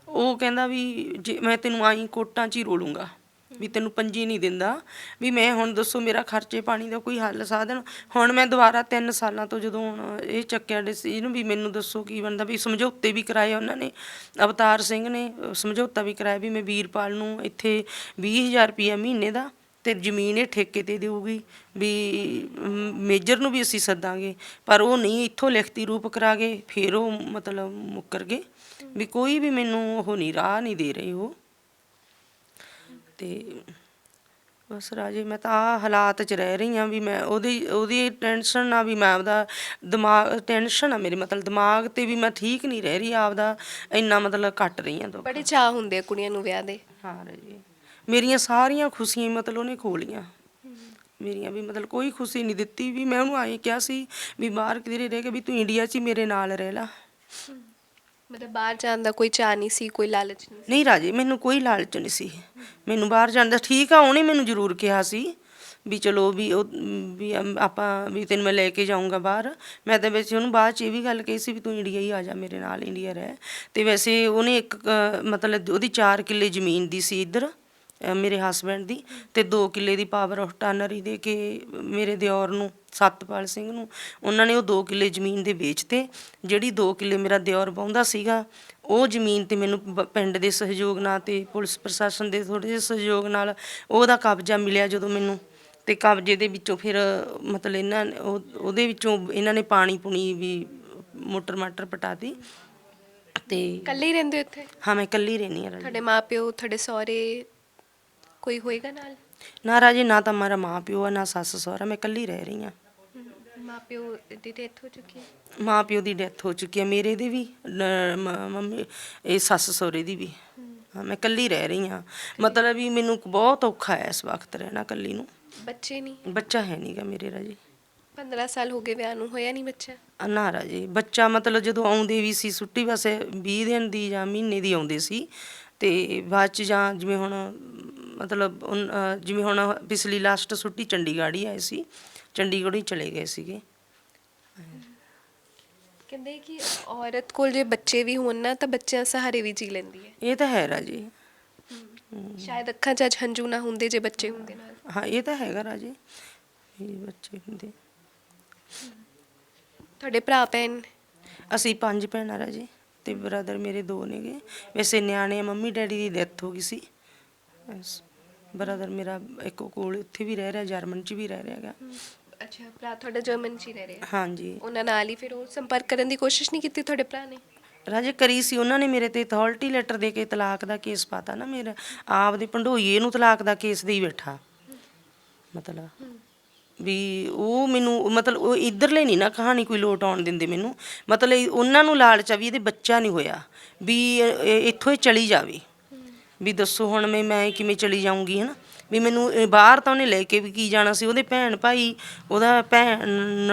ਉਹ ਕਹਿੰਦਾ ਵੀ ਜੇ ਮੈਂ ਤੈਨੂੰ ਆਈ ਕੋਰਟਾਂ 'ਚ ਹੀ ਰੋਲੂੰਗਾ, ਵੀ ਤੈਨੂੰ ਪੰਜੀ ਨਹੀਂ ਦਿੰਦਾ। ਵੀ ਮੈਂ ਹੁਣ ਦੱਸੋ ਮੇਰਾ ਖਰਚੇ ਪਾਣੀ ਦਾ ਕੋਈ ਹੱਲ ਸਾਧਨ। ਹੁਣ ਮੈਂ ਦੁਬਾਰਾ 3 ਸਾਲਾਂ ਤੋਂ ਜਦੋਂ ਹੁਣ ਇਹ ਚੱਕਿਆ ਡਿਸੀਜਨ ਵੀ ਮੈਨੂੰ ਦੱਸੋ ਕੀ ਬਣਦਾ। ਵੀ ਸਮਝੌਤੇ ਵੀ ਕਰਾਏ ਉਹਨਾਂ ਨੇ, ਅਵਤਾਰ ਸਿੰਘ ਨੇ ਸਮਝੌਤਾ ਵੀ ਕਰਾਇਆ ਵੀ ਮੈਂ ਵੀਰਪਾਲ ਨੂੰ ਇੱਥੇ 20000 ਰੁਪਈਆ ਮਹੀਨੇ ਦਾ ਤੇ ਜ਼ਮੀਨ ਇਹ ਠੇਕੇ 'ਤੇ ਦੇਊਗੀ, ਵੀ ਮੇਜਰ ਨੂੰ ਵੀ ਅਸੀਂ ਸੱਦਾਂਗੇ। ਪਰ ਉਹ ਨਹੀਂ, ਇੱਥੋਂ ਲਿਖਤੀ ਰੂਪ ਕਰਾ ਗਏ, ਫਿਰ ਉਹ ਮਤਲਬ ਮੁੱਕਰ ਗਏ ਵੀ ਕੋਈ ਵੀ ਮੈਨੂੰ ਉਹ ਨਹੀਂ, ਰਾਹ ਨਹੀਂ ਦੇ ਰਹੇ ਉਹ। ਤੇ ਬਸ ਰਾਜੇ ਮੈਂ ਤਾਂ ਆਹ ਹਾਲਾਤ 'ਚ ਰਹਿ ਰਹੀ ਹਾਂ ਵੀ ਮੈਂ ਉਹਦੀ ਟੈਨਸ਼ਨ ਨਾਲ ਵੀ ਮੈਂ ਆਪਦਾ ਦਿਮਾਗ, ਟੈਨਸ਼ਨ ਆ ਮੇਰੇ ਮਤਲਬ ਦਿਮਾਗ 'ਤੇ ਵੀ ਮੈਂ ਠੀਕ ਨਹੀਂ ਰਹਿ ਰਹੀ, ਆਪਦਾ ਇੰਨਾ ਮਤਲਬ ਘੱਟ ਰਹੀ ਹਾਂ। ਬੜੇ ਚਾਅ ਹੁੰਦੇ ਆ ਕੁੜੀਆਂ ਨੂੰ ਵਿਆਹ ਦੇ। ਹਾਂ ਰਾਜੇ, ਮੇਰੀਆਂ ਸਾਰੀਆਂ ਖੁਸ਼ੀਆਂ ਮਤਲਬ ਉਹਨੇ ਖੋਹ ਲਈਆਂ ਮੇਰੀਆਂ, ਵੀ ਮਤਲਬ ਕੋਈ ਖੁਸ਼ੀ ਨਹੀਂ ਦਿੱਤੀ। ਵੀ ਮੈਂ ਉਹਨੂੰ ਆਏ ਕਿਹਾ ਸੀ ਵੀ ਬਾਹਰ ਕਿਧਰੇ ਰਹਿ ਕੇ ਵੀ ਤੂੰ ਇੰਡੀਆ 'ਚ ਹੀ ਮੇਰੇ ਨਾਲ ਰਹਿ ਲਾ। ਮਤਲਬ ਬਾਹਰ ਜਾਣ ਦਾ ਕੋਈ ਚਾਅ ਨਹੀਂ ਸੀ, ਕੋਈ ਲਾਲਚ ਨਹੀਂ? ਨਹੀਂ ਰਾਜੇ, ਮੈਨੂੰ ਕੋਈ ਲਾਲਚ ਨਹੀਂ ਸੀ ਮੈਨੂੰ ਬਾਹਰ ਜਾਣ ਦਾ। ਠੀਕ ਆ, ਉਹਨੇ ਮੈਨੂੰ ਜ਼ਰੂਰ ਕਿਹਾ ਸੀ ਵੀ ਚਲੋ ਵੀ ਉਹ ਵੀ ਆਪਾਂ ਵੀ ਤੈਨੂੰ ਮੈਂ ਲੈ ਕੇ ਜਾਊਂਗਾ ਬਾਹਰ। ਮੈਂ ਤਾਂ ਵੈਸੇ ਉਹਨੂੰ ਬਾਅਦ 'ਚ ਇਹ ਵੀ ਗੱਲ ਕਹੀ ਸੀ ਵੀ ਤੂੰ ਇੰਡੀਆ ਹੀ ਆ ਜਾ ਮੇਰੇ ਨਾਲ, ਇੰਡੀਆ ਰਹਿ। ਅਤੇ ਵੈਸੇ ਉਹਨੇ ਇੱਕ ਮਤਲਬ ਉਹਦੀ 4 ਕਿੱਲੇ ਜ਼ਮੀਨ ਦੀ ਸੀ ਇੱਧਰ ਮੇਰੇ ਹਸਬੈਂਡ ਦੀ, ਅਤੇ 2 ਕਿੱਲੇ ਦੀ ਪਾਵਰ ਆਫ ਟਰਨਰੀ ਦੇ ਕੇ ਮੇਰੇ ਦਿਓਰ ਨੂੰ, ਸਤਪਾਲ ਸਿੰਘ ਨੂੰ, ਉਹਨਾਂ ਨੇ ਉਹ 2 ਕਿੱਲੇ ਜ਼ਮੀਨ ਦੇ ਵੇਚਤੇ। ਜਿਹੜੀ 2 ਕਿੱਲੇ ਮੇਰਾ ਦਿਓਰ ਵਾਹੁੰਦਾ ਸੀਗਾ, ਉਹ ਜ਼ਮੀਨ 'ਤੇ ਮੈਨੂੰ ਪਿੰਡ ਦੇ ਸਹਿਯੋਗ ਨਾਲ ਅਤੇ ਪੁਲਿਸ ਪ੍ਰਸ਼ਾਸਨ ਦੇ ਥੋੜ੍ਹੇ ਜਿਹੇ ਸਹਿਯੋਗ ਨਾਲ ਉਹਦਾ ਕਬਜ਼ਾ ਮਿਲਿਆ ਜਦੋਂ ਮੈਨੂੰ। ਅਤੇ ਕਬਜ਼ੇ ਦੇ ਵਿੱਚੋਂ ਫਿਰ ਮਤਲਬ ਉਹਦੇ ਵਿੱਚੋਂ ਇਹਨਾਂ ਨੇ ਪਾਣੀ ਪੂਣੀ ਵੀ ਮੋਟਰ ਮਾਟਰ ਪਟਾਤੀ। ਅਤੇ ਇਕੱਲੇ ਹੀ ਰਹਿੰਦੇ ਉੱਥੇ? ਹਾਂ, ਮੈਂ ਇਕੱਲੀ ਰਹਿੰਦੀ ਹਾਂ ਰਾਜੇ। ਤੁਹਾਡੇ ਮਾਂ ਪਿਓ, ਤੁਹਾਡੇ ਸਹੁਰੇ ਕੋਈ ਹੋਏਗਾ ਨਾਲ? ਨਾ ਰਾਜੇ, ਨਾ ਤਾਂ ਮੇਰਾ ਮਾਂ ਪਿਓ ਆ, ਨਾ ਸੱਸ ਸਹੁਰਾ, ਮੈਂ ਇਕੱਲੀ ਰਹਿ ਰਹੀ ਹਾਂ। ਮਾਂ ਪਿਓ ਦੀ ਡੈਥ ਹੋ ਚੁੱਕੀ ਹੈ? ਮਾਂ ਪਿਓ ਦੀ ਡੈਥ ਹੋ ਚੁੱਕੀ ਹੈ, ਮੇਰੇ ਦੀ ਵੀ, ਮੰਮੀ ਇਹ ਸੱਸ ਸਹੁਰੇ ਦੀ ਵੀ। ਹਾਂ, ਮੈਂ ਇਕੱਲੀ ਰਹਿ ਰਹੀ ਹਾਂ। ਮਤਲਬ ਵੀ ਮੈਨੂੰ ਬਹੁਤ ਔਖਾ ਹੈ ਇਸ ਵਕਤ ਰਹਿਣਾ ਇਕੱਲੀ ਨੂੰ। ਬੱਚੇ ਨਹੀਂ? ਬੱਚਾ ਹੈ ਨਹੀਂ ਗਾ ਮੇਰੇ ਰਾਜੇ। 15 ਸਾਲ ਹੋ ਗਏ ਵਿਆਹ ਨੂੰ, ਹੋਇਆ ਨਹੀਂ ਬੱਚਾ? ਨਾ ਰਾਜੇ, ਬੱਚਾ ਮਤਲਬ ਜਦੋਂ ਆਉਂਦੇ ਵੀ ਸੀ ਛੁੱਟੀ ਵੈਸੇ 20 ਦਿਨ ਦੀ ਜਾਂ ਮਹੀਨੇ ਦੀ ਆਉਂਦੇ ਸੀ, ਤੇ ਬਾਅਦ ਚ ਜਾਂ ਜਿਵੇਂ ਹੁਣ ਮਤਲਬ ਜਿਵੇਂ ਹੁਣ ਪਿਛਲੀ ਲਾਸਟ ਛੁੱਟੀ ਚੰਡੀਗੜ੍ਹ ਹੀ ਆਏ ਸੀ, ਚੰਡੀਗੜ੍ਹ ਹੀ ਚਲੇ ਗਏ ਸੀਗੇ। ਕਹਿੰਦੇ ਕਿ ਔਰਤ ਕੋਲ ਜੇ ਬੱਚੇ ਵੀ ਹੋਣ ਨਾ ਤਾਂ ਬੱਚਿਆਂ ਸਹਾਰੇ ਵੀ ਜੀ ਲੈਂਦੀ ਹੈ। ਇਹ ਤਾਂ ਹੈ ਰਾਜੇ। ਸ਼ਾਇਦ ਅੱਖਾਂ 'ਚ ਅੱਜ ਹੰਝੂ ਨਾ ਹੁੰਦੇ ਜੇ ਬੱਚੇ ਹੁੰਦੇ ਨਾਲ। ਹਾਂ ਇਹ ਤਾਂ ਹੈਗਾ ਰਾਜੇ, ਇਹ ਬੱਚੇ ਹੁੰਦੇ। ਤੁਹਾਡੇ ਭਰਾ ਭੈਣ? ਅਸੀਂ 5 ਭੈਣਾਂ ਰਾਜੇ, ਤੇ ਬ੍ਰਦਰ ਮੇਰੇ 2 ਨੇਗੇ। ਵੈਸੇ ਨਿਆਣੇ ਮੰਮੀ ਡੈਡੀ ਦੀ ਡੈਥ ਹੋ ਗਈ ਸੀ। ਬ੍ਰਦਰ ਮੇਰਾ ਇੱਕ ਕੋਲ ਉੱਥੇ ਵੀ ਰਹਿ ਰਿਹਾ, ਜਰਮਨ 'ਚ ਵੀ ਰਹਿ ਰਿਹਾ ਹੈਗਾ। ਅੱਛਾ, ਭਰਾ ਤੁਹਾਡਾ ਜਰਮਨ 'ਚ ਹੀ ਰਹਿ ਰਿਹਾ? ਹਾਂਜੀ। ਉਹਨਾਂ ਨਾਲ ਹੀ ਫਿਰ ਉਹ ਸੰਪਰਕ ਕਰਨ ਦੀ ਕੋਸ਼ਿਸ਼ ਨਹੀਂ ਕੀਤੀ ਤੁਹਾਡੇ ਭਰਾ ਨੇ? ਰਾਜੇ ਕਰੀ ਸੀ ਉਹਨਾਂ ਨੇ, ਮੇਰੇ ਤੇ ਅਥਾਰਟੀ ਲੈਟਰ ਦੇ ਕੇ ਤਲਾਕ ਦਾ ਕੇਸ ਪਾਤਾ ਨਾ, ਮੇਰਾ ਆਪਦੇ ਭੰਡੋਈਏ ਨੂੰ ਤਲਾਕ ਦਾ ਕੇਸ ਦੇਈ ਬੈਠਾ। ਮਤਲਬ ਵੀ ਉਹ ਮੈਨੂੰ ਮਤਲਬ ਉਹ ਇੱਧਰਲੇ ਨਹੀਂ ਨਾ ਕਹਾਣੀ ਕੋਈ ਲੋਟ ਆਉਣ ਦਿੰਦੇ ਮੈਨੂੰ, ਮਤਲਬ ਉਹਨਾਂ ਨੂੰ ਲਾਲਚ ਆ ਵੀ ਇਹਦੇ ਬੱਚਾ ਨਹੀਂ ਹੋਇਆ, ਵੀ ਇੱਥੋਂ ਇਹ ਚਲੀ ਜਾਵੇ। ਵੀ ਦੱਸੋ ਹੁਣ ਮੈਂ ਕਿਵੇਂ ਚਲੀ ਜਾਊਂਗੀ, ਹੈ ਨਾ। ਵੀ ਮੈਨੂੰ ਬਾਹਰ ਤਾਂ ਉਹਨੇ ਲੈ ਕੇ ਵੀ ਕੀ ਜਾਣਾ ਸੀ, ਉਹਦੇ ਭੈਣ ਭਾਈ, ਉਹਦਾ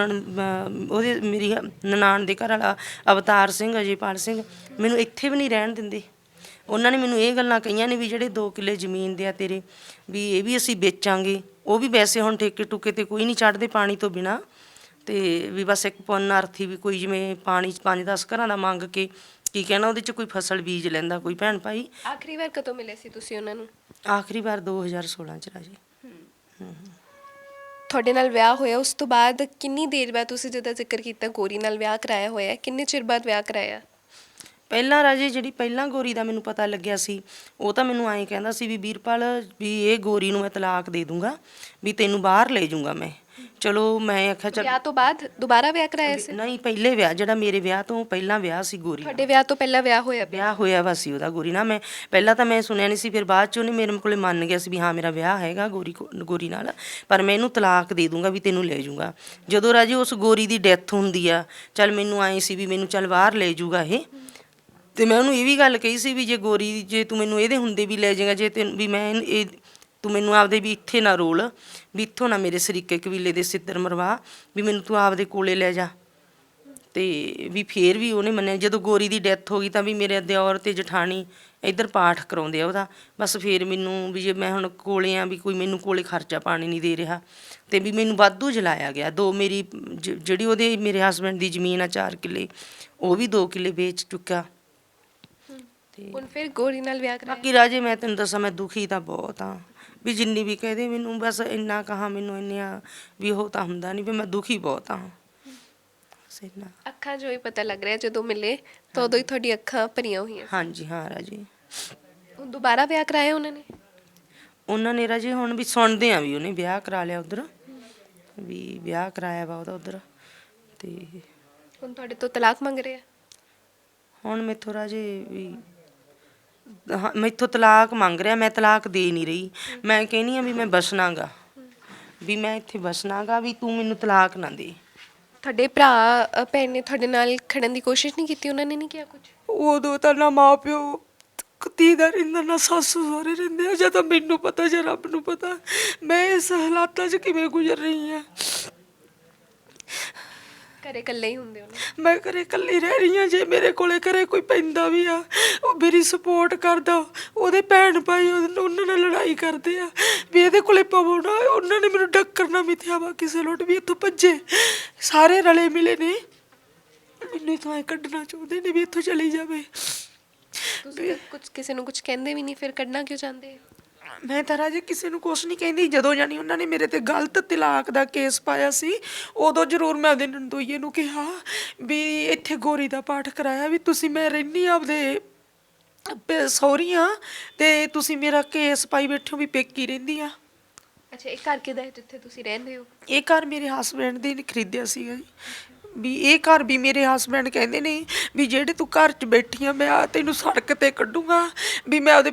ਉਹਦੇ ਮੇਰੀ ਨਨਾਣ ਦੇ ਘਰ ਵਾਲਾ ਅਵਤਾਰ ਸਿੰਘ, ਅਜੇਪਾਲ ਸਿੰਘ, ਮੈਨੂੰ ਇੱਥੇ ਵੀ ਨਹੀਂ ਰਹਿਣ ਦਿੰਦੇ। ਉਹਨਾਂ ਨੇ ਮੈਨੂੰ ਇਹ ਗੱਲਾਂ ਕਹੀਆਂ ਨੇ ਵੀ ਜਿਹੜੇ 2 ਕਿੱਲੇ ਜ਼ਮੀਨ ਦੇ ਆ ਤੇਰੇ, ਵੀ ਇਹ ਵੀ ਅਸੀਂ ਵੇਚਾਂਗੇ। ਉਹ ਵੀ ਵੈਸੇ ਹੁਣ ਠੇਕੇ ਟੁਕੇ ਤੇ ਕੋਈ ਨਹੀਂ ਚੜ੍ਹਦੇ ਪਾਣੀ ਤੋਂ ਬਿਨਾਂ, ਤੇ ਵੀ ਬਸ ਇੱਕ ਪੁੰਨ ਅਰਥੀ ਵੀ ਕੋਈ ਜਿਵੇਂ ਪਾਣੀ 5-10 ਘਰਾਂ ਦਾ ਮੰਗ ਕੇ ਕੀ ਕਹਿਣਾ ਉਹਦੇ 'ਚ ਕੋਈ ਫਸਲ ਬੀਜ ਲੈਂਦਾ ਕੋਈ ਭੈਣ ਭਾਈ। ਆਖਰੀ ਵਾਰ ਕਦੋਂ ਮਿਲੇ ਸੀ ਤੁਸੀਂ ਉਹਨਾਂ ਨੂੰ? ਆਖਰੀ ਵਾਰ 2016 ਚ ਰਾਜੇ। ਤੁਹਾਡੇ ਨਾਲ ਵਿਆਹ ਹੋਇਆ ਉਸ ਤੋਂ ਬਾਅਦ ਕਿੰਨੀ ਦੇਰ ਬਾਅਦ, ਤੁਸੀਂ ਜਿੱਦਾਂ ਜ਼ਿਕਰ ਕੀਤਾ ਗੋਰੀ ਨਾਲ ਵਿਆਹ ਕਰਾਇਆ ਹੋਇਆ, ਕਿੰਨੇ ਚਿਰ ਬਾਅਦ ਵਿਆਹ ਕਰਾਇਆ? ਪਹਿਲਾਂ ਰਾਜੇ ਜਿਹੜੀ ਪਹਿਲਾਂ ਗੋਰੀ ਦਾ ਮੈਨੂੰ ਪਤਾ ਲੱਗਿਆ ਸੀ, ਉਹ ਤਾਂ ਮੈਨੂੰ ਐਂ ਕਹਿੰਦਾ ਸੀ ਵੀ ਵੀਰਪਾਲ ਵੀ ਇਹ ਗੋਰੀ ਨੂੰ ਮੈਂ ਤਲਾਕ ਦੇ ਦੂੰਗਾ, ਵੀ ਤੈਨੂੰ ਬਾਹਰ ਲੈ ਜਾਊਂਗਾ ਮੈਂ। ਚਲੋ ਮੈਂ ਆਖਿਆ ਚੱਲ। ਵਿਆਹ ਤੋਂ ਬਾਅਦ ਦੁਬਾਰਾ ਵਿਆਹ ਕਰਾਇਆ ਸੀ? ਨਹੀਂ, ਪਹਿਲੇ ਵਿਆਹ ਜਿਹੜਾ ਮੇਰੇ ਵਿਆਹ ਤੋਂ ਪਹਿਲਾਂ ਵਿਆਹ ਸੀ ਗੋਰੀ ਨਾਲ। ਤੁਹਾਡੇ ਵਿਆਹ ਤੋਂ ਪਹਿਲਾਂ ਵਿਆਹ ਹੋਇਆ? ਵਿਆਹ ਹੋਇਆ ਵਾ ਸੀ ਉਹਦਾ ਗੋਰੀ ਨਾਲ। ਮੈਂ ਪਹਿਲਾਂ ਤਾਂ ਮੈਂ ਸੁਣਿਆ ਨਹੀਂ ਸੀ, ਫਿਰ ਬਾਅਦ 'ਚ ਉਹਨੇ ਮੇਰੇ ਕੋਲੇ ਮੰਨ ਗਿਆ ਸੀ ਵੀ ਹਾਂ ਮੇਰਾ ਵਿਆਹ ਹੈਗਾ ਗੋਰੀ ਨਾਲ, ਪਰ ਮੈਂ ਇਹਨੂੰ ਤਲਾਕ ਦੇ ਦੂੰਗਾ, ਵੀ ਤੈਨੂੰ ਲੈ ਜਾਊਂਗਾ। ਜਦੋਂ ਰਾਜੇ ਉਸ ਗੋਰੀ ਦੀ ਡੈਥ ਹੁੰਦੀ ਆ, ਚੱਲ ਮੈਨੂੰ ਆਏ ਸੀ ਵੀ ਮੈਨੂੰ ਚੱਲ ਬਾਹਰ ਲੈ ਜਾਊਗਾ ਇਹ, ਤੇ ਮੈਂ ਉਹਨੂੰ ਇਹ ਵੀ ਗੱਲ ਕਹੀ ਸੀ ਵੀ ਜੇ ਤੂੰ ਮੈਨੂੰ ਇਹਦੇ ਹੁੰਦੇ ਵੀ ਲੈ ਜਾਏਗਾ, ਜੇ ਤੈਨੂੰ ਵੀ ਮੈਂ ਇਹ ਤੂੰ ਮੈਨੂੰ ਆਪਦੇ ਵੀ ਇੱਥੇ ਨਾ ਰੋਲ, ਵੀ ਇੱਥੋਂ ਨਾ ਮੇਰੇ ਸਰੀਕੇ ਕਬੀਲੇ ਦੇ ਸਿੱਧਰ ਮਰਵਾ, ਵੀ ਮੈਨੂੰ ਤੂੰ ਆਪਦੇ ਕੋਲੇ ਲੈ ਜਾ। ਤੇ ਵੀ ਫੇਰ ਵੀ ਉਹਨੇ ਮੰਨਿਆ। ਜਦੋਂ ਗੋਰੀ ਦੀ ਡੈਥ ਹੋ ਗਈ ਤਾਂ ਵੀ ਮੇਰੇ ਦਿਓਰ ਤੇ ਜਠਾਣੀ ਇੱਧਰ ਪਾਠ ਕਰਾਉਂਦੇ ਆ ਉਹਦਾ, ਬਸ ਫੇਰ ਮੈਨੂੰ ਵੀ ਜੇ ਮੈਂ ਹੁਣ ਕੋਲੇ ਆ ਵੀ ਕੋਈ ਮੈਨੂੰ ਕੋਲੇ ਖਰਚਾ ਪਾਣੀ ਨਹੀਂ ਦੇ ਰਿਹਾ, ਤੇ ਵੀ ਮੈਨੂੰ ਵਾਧੂ ਜਲਾਇਆ ਗਿਆ। ਮੇਰੀ ਜਿਹੜੀ ਉਹਦੇ ਮੇਰੇ ਹਸਬੈਂਡ ਦੀ ਜ਼ਮੀਨ ਆ 4 ਕਿੱਲੇ, ਉਹ ਵੀ 2 ਕਿੱਲੇ ਵੇਚ ਚੁੱਕਾ। ਹੁਣ ਫਿਰ ਗੋਰੀ ਨਾਲ ਵਿਆਹ ਕਰਾਇਆ? ਬਾਕੀ ਰਾਜੇ ਮੈਂ ਤੈਨੂੰ ਦੱਸਾਂ, ਮੈਂ ਦੁਖੀ ਤਾਂ ਬਹੁਤ ਹਾਂ, ਵੀ ਜਿੰਨੀ ਵੀ ਕਹਦੇ ਮੈਨੂੰ ਬਸ ਇੰਨਾ ਕਹਾ ਮੈਨੂੰ ਇੰਨਾ ਵੀ ਉਹ ਤਾਂ ਹੁੰਦਾ ਨਹੀਂ, ਵੀ ਮੈਂ ਦੁਖੀ ਬਹੁਤ ਹਾਂ। ਅੱਖਾਂ 'ਚੋਂ ਹੀ ਪਤਾ ਲੱਗ ਰਿਹਾ, ਜਦੋਂ ਮਿਲੇ ਤਾਂ ਉਦੋਂ ਹੀ ਤੁਹਾਡੀ ਅੱਖਾਂ ਭਰੀਆਂ ਹੋਈਆਂ? ਹਾਂਜੀ ਹਾਂ ਰਾਜੇ। ਹੁਣ ਦੁਬਾਰਾ ਵਿਆਹ ਕਰਾਇਆ ਉਹਨਾਂ ਨੇ ਰਾਜੇ, ਹੁਣ ਵੀ ਸੁਣਦੇ ਆ ਵੀ ਉਹਨੇ ਵਿਆਹ ਕਰਾ ਲਿਆ ਉੱਧਰ, ਵੀ ਵਿਆਹ ਕਰਾਇਆ ਵਾ ਉਹਦਾ ਉੱਧਰ, ਤੇ ਹੁਣ ਤੁਹਾਡੇ ਤੋਂ ਤਲਾਕ ਮੰਗ ਰਿਹਾ? ਹੁਣ ਮੈਥੋਂ ਰਾਜੇ ਵੀ ਮੈਥੋਂ ਤਲਾਕ ਮੰਗ ਰਿਹਾ, ਮੈਂ ਤਲਾਕ ਦੇ ਨਹੀਂ ਰਹੀ। ਮੈਂ ਕਹਿੰਦੀ ਆ ਵੀ ਮੈਂ ਬਸਣਾਗਾ, ਵੀ ਮੈਂ ਇੱਥੇ ਬਸਣਾਗਾ, ਵੀ ਤੂੰ ਮੈਨੂੰ ਤਲਾਕ ਨਾ ਦੇ। ਤੁਹਾਡੇ ਭਰਾ ਭੈਣ ਨੇ ਤੁਹਾਡੇ ਨਾਲ ਖੜਨ ਦੀ ਕੋਸ਼ਿਸ਼ ਨਹੀਂ ਕੀਤੀ? ਉਹਨਾਂ ਨੇ ਨਹੀਂ ਕਿਹਾ ਕੁਝ? ਉਦੋਂ ਤਾਂ ਨਾ ਮਾਂ ਪਿਓ ਧੀ ਦਾ ਰਹਿੰਦਾ, ਨਾ ਸੱਸ ਸਹੁਰੇ ਰਹਿੰਦੇ ਆ। ਜਾਂ ਤਾਂ ਮੈਨੂੰ ਪਤਾ ਜਾਂ ਰੱਬ ਨੂੰ ਪਤਾ ਮੈਂ ਇਸ ਹਾਲਾਤਾਂ 'ਚ ਕਿਵੇਂ ਗੁਜ਼ਰ ਰਹੀ ਹਾਂ। ਘਰੇ ਇਕੱਲੇ ਹੀ ਹੁੰਦੇ ਹੋ? ਮੈਂ ਘਰੇ ਇਕੱਲੀ ਰਹਿ ਰਹੀ ਹਾਂ। ਜੇ ਮੇਰੇ ਕੋਲੇ ਘਰੇ ਕੋਈ ਪੈਂਦਾ ਵੀ ਆ, ਉਹ ਮੇਰੀ ਸਪੋਰਟ ਕਰਦਾ, ਉਹਦੇ ਭੈਣ ਭਾਈ ਉਹਨਾਂ ਨਾਲ ਲੜਾਈ ਕਰਦੇ ਆ ਵੀ ਇਹਦੇ ਕੋਲੇ ਪਵੋ ਨਾ। ਉਹਨਾਂ ਨੇ ਮੈਨੂੰ ਡੱਕਰ ਨਾ ਮਿਥਿਆ ਵਾ ਕਿਸੇ ਲੋਟ ਵੀ ਇੱਥੋਂ ਭੱਜੇ, ਸਾਰੇ ਰਲੇ ਮਿਲੇ ਨੇ ਮੈਨੂੰ ਇੱਥੋਂ ਕੱਢਣਾ ਚਾਹੁੰਦੇ ਨੇ ਵੀ ਇੱਥੋਂ ਚਲੀ ਜਾਵੇ। ਤੁਸੀਂ ਕੁਝ ਕਿਸੇ ਨੂੰ ਕੁਝ ਕਹਿੰਦੇ ਵੀ ਨਹੀਂ, ਫਿਰ ਕੱਢਣਾ ਕਿਉਂ ਚਾਹੁੰਦੇ? ਮੈਂ ਤਾਂ ਰਾਜੇ ਕਿਸੇ ਨੂੰ ਕੁਛ ਨਹੀਂ ਕਹਿੰਦੀ। ਜਦੋਂ ਜਾਨੀ ਉਹਨਾਂ ਨੇ ਮੇਰੇ ਤੇ ਗਲਤ ਤਲਾਕ ਦਾ ਕੇਸ ਪਾਇਆ ਸੀ, ਉਦੋਂ ਜ਼ਰੂਰ ਮੈਂ ਉਹਦੇ ਨੰਦੋਈਏ ਨੂੰ ਕਿਹਾ ਵੀ ਇੱਥੇ ਗੋਰੀ ਦਾ ਪਾਠ ਕਰਾਇਆ, ਵੀ ਤੁਸੀਂ ਮੈਂ ਰਹਿੰਦੀ ਆਪਦੇ ਸਹੁਰੀਆਂ ਤੇ ਤੁਸੀਂ ਮੇਰਾ ਕੇਸ ਪਾਈ ਬੈਠੇ ਹੋ ਵੀ ਪੇਕੀ ਰਹਿੰਦੀ ਆ। ਅੱਛਾ, ਇਹ ਘਰ ਕਿਹਦਾ ਹੈ ਜਿੱਥੇ ਤੁਸੀਂ ਰਹਿੰਦੇ ਹੋ? ਇਹ ਘਰ ਮੇਰੇ ਹਸਬੈਂਡ ਦੇ ਨੇ ਖਰੀਦਿਆ ਸੀਗਾ ਜੀ। ਵੀ ਇਹ ਘਰ ਵੀ ਮੇਰੇ ਹਸਬੈਂਡ ਕਹਿੰਦੇ ਨੇ ਵੀ ਜਿਹੜੇ ਤੂੰ ਘਰ 'ਚ ਬੈਠੀ ਆ, ਮੈਂ ਤੈਨੂੰ ਸੜਕ 'ਤੇ ਕੱਢੂੰਗਾ, ਵੀ ਮੈਂ ਉਹਦੇ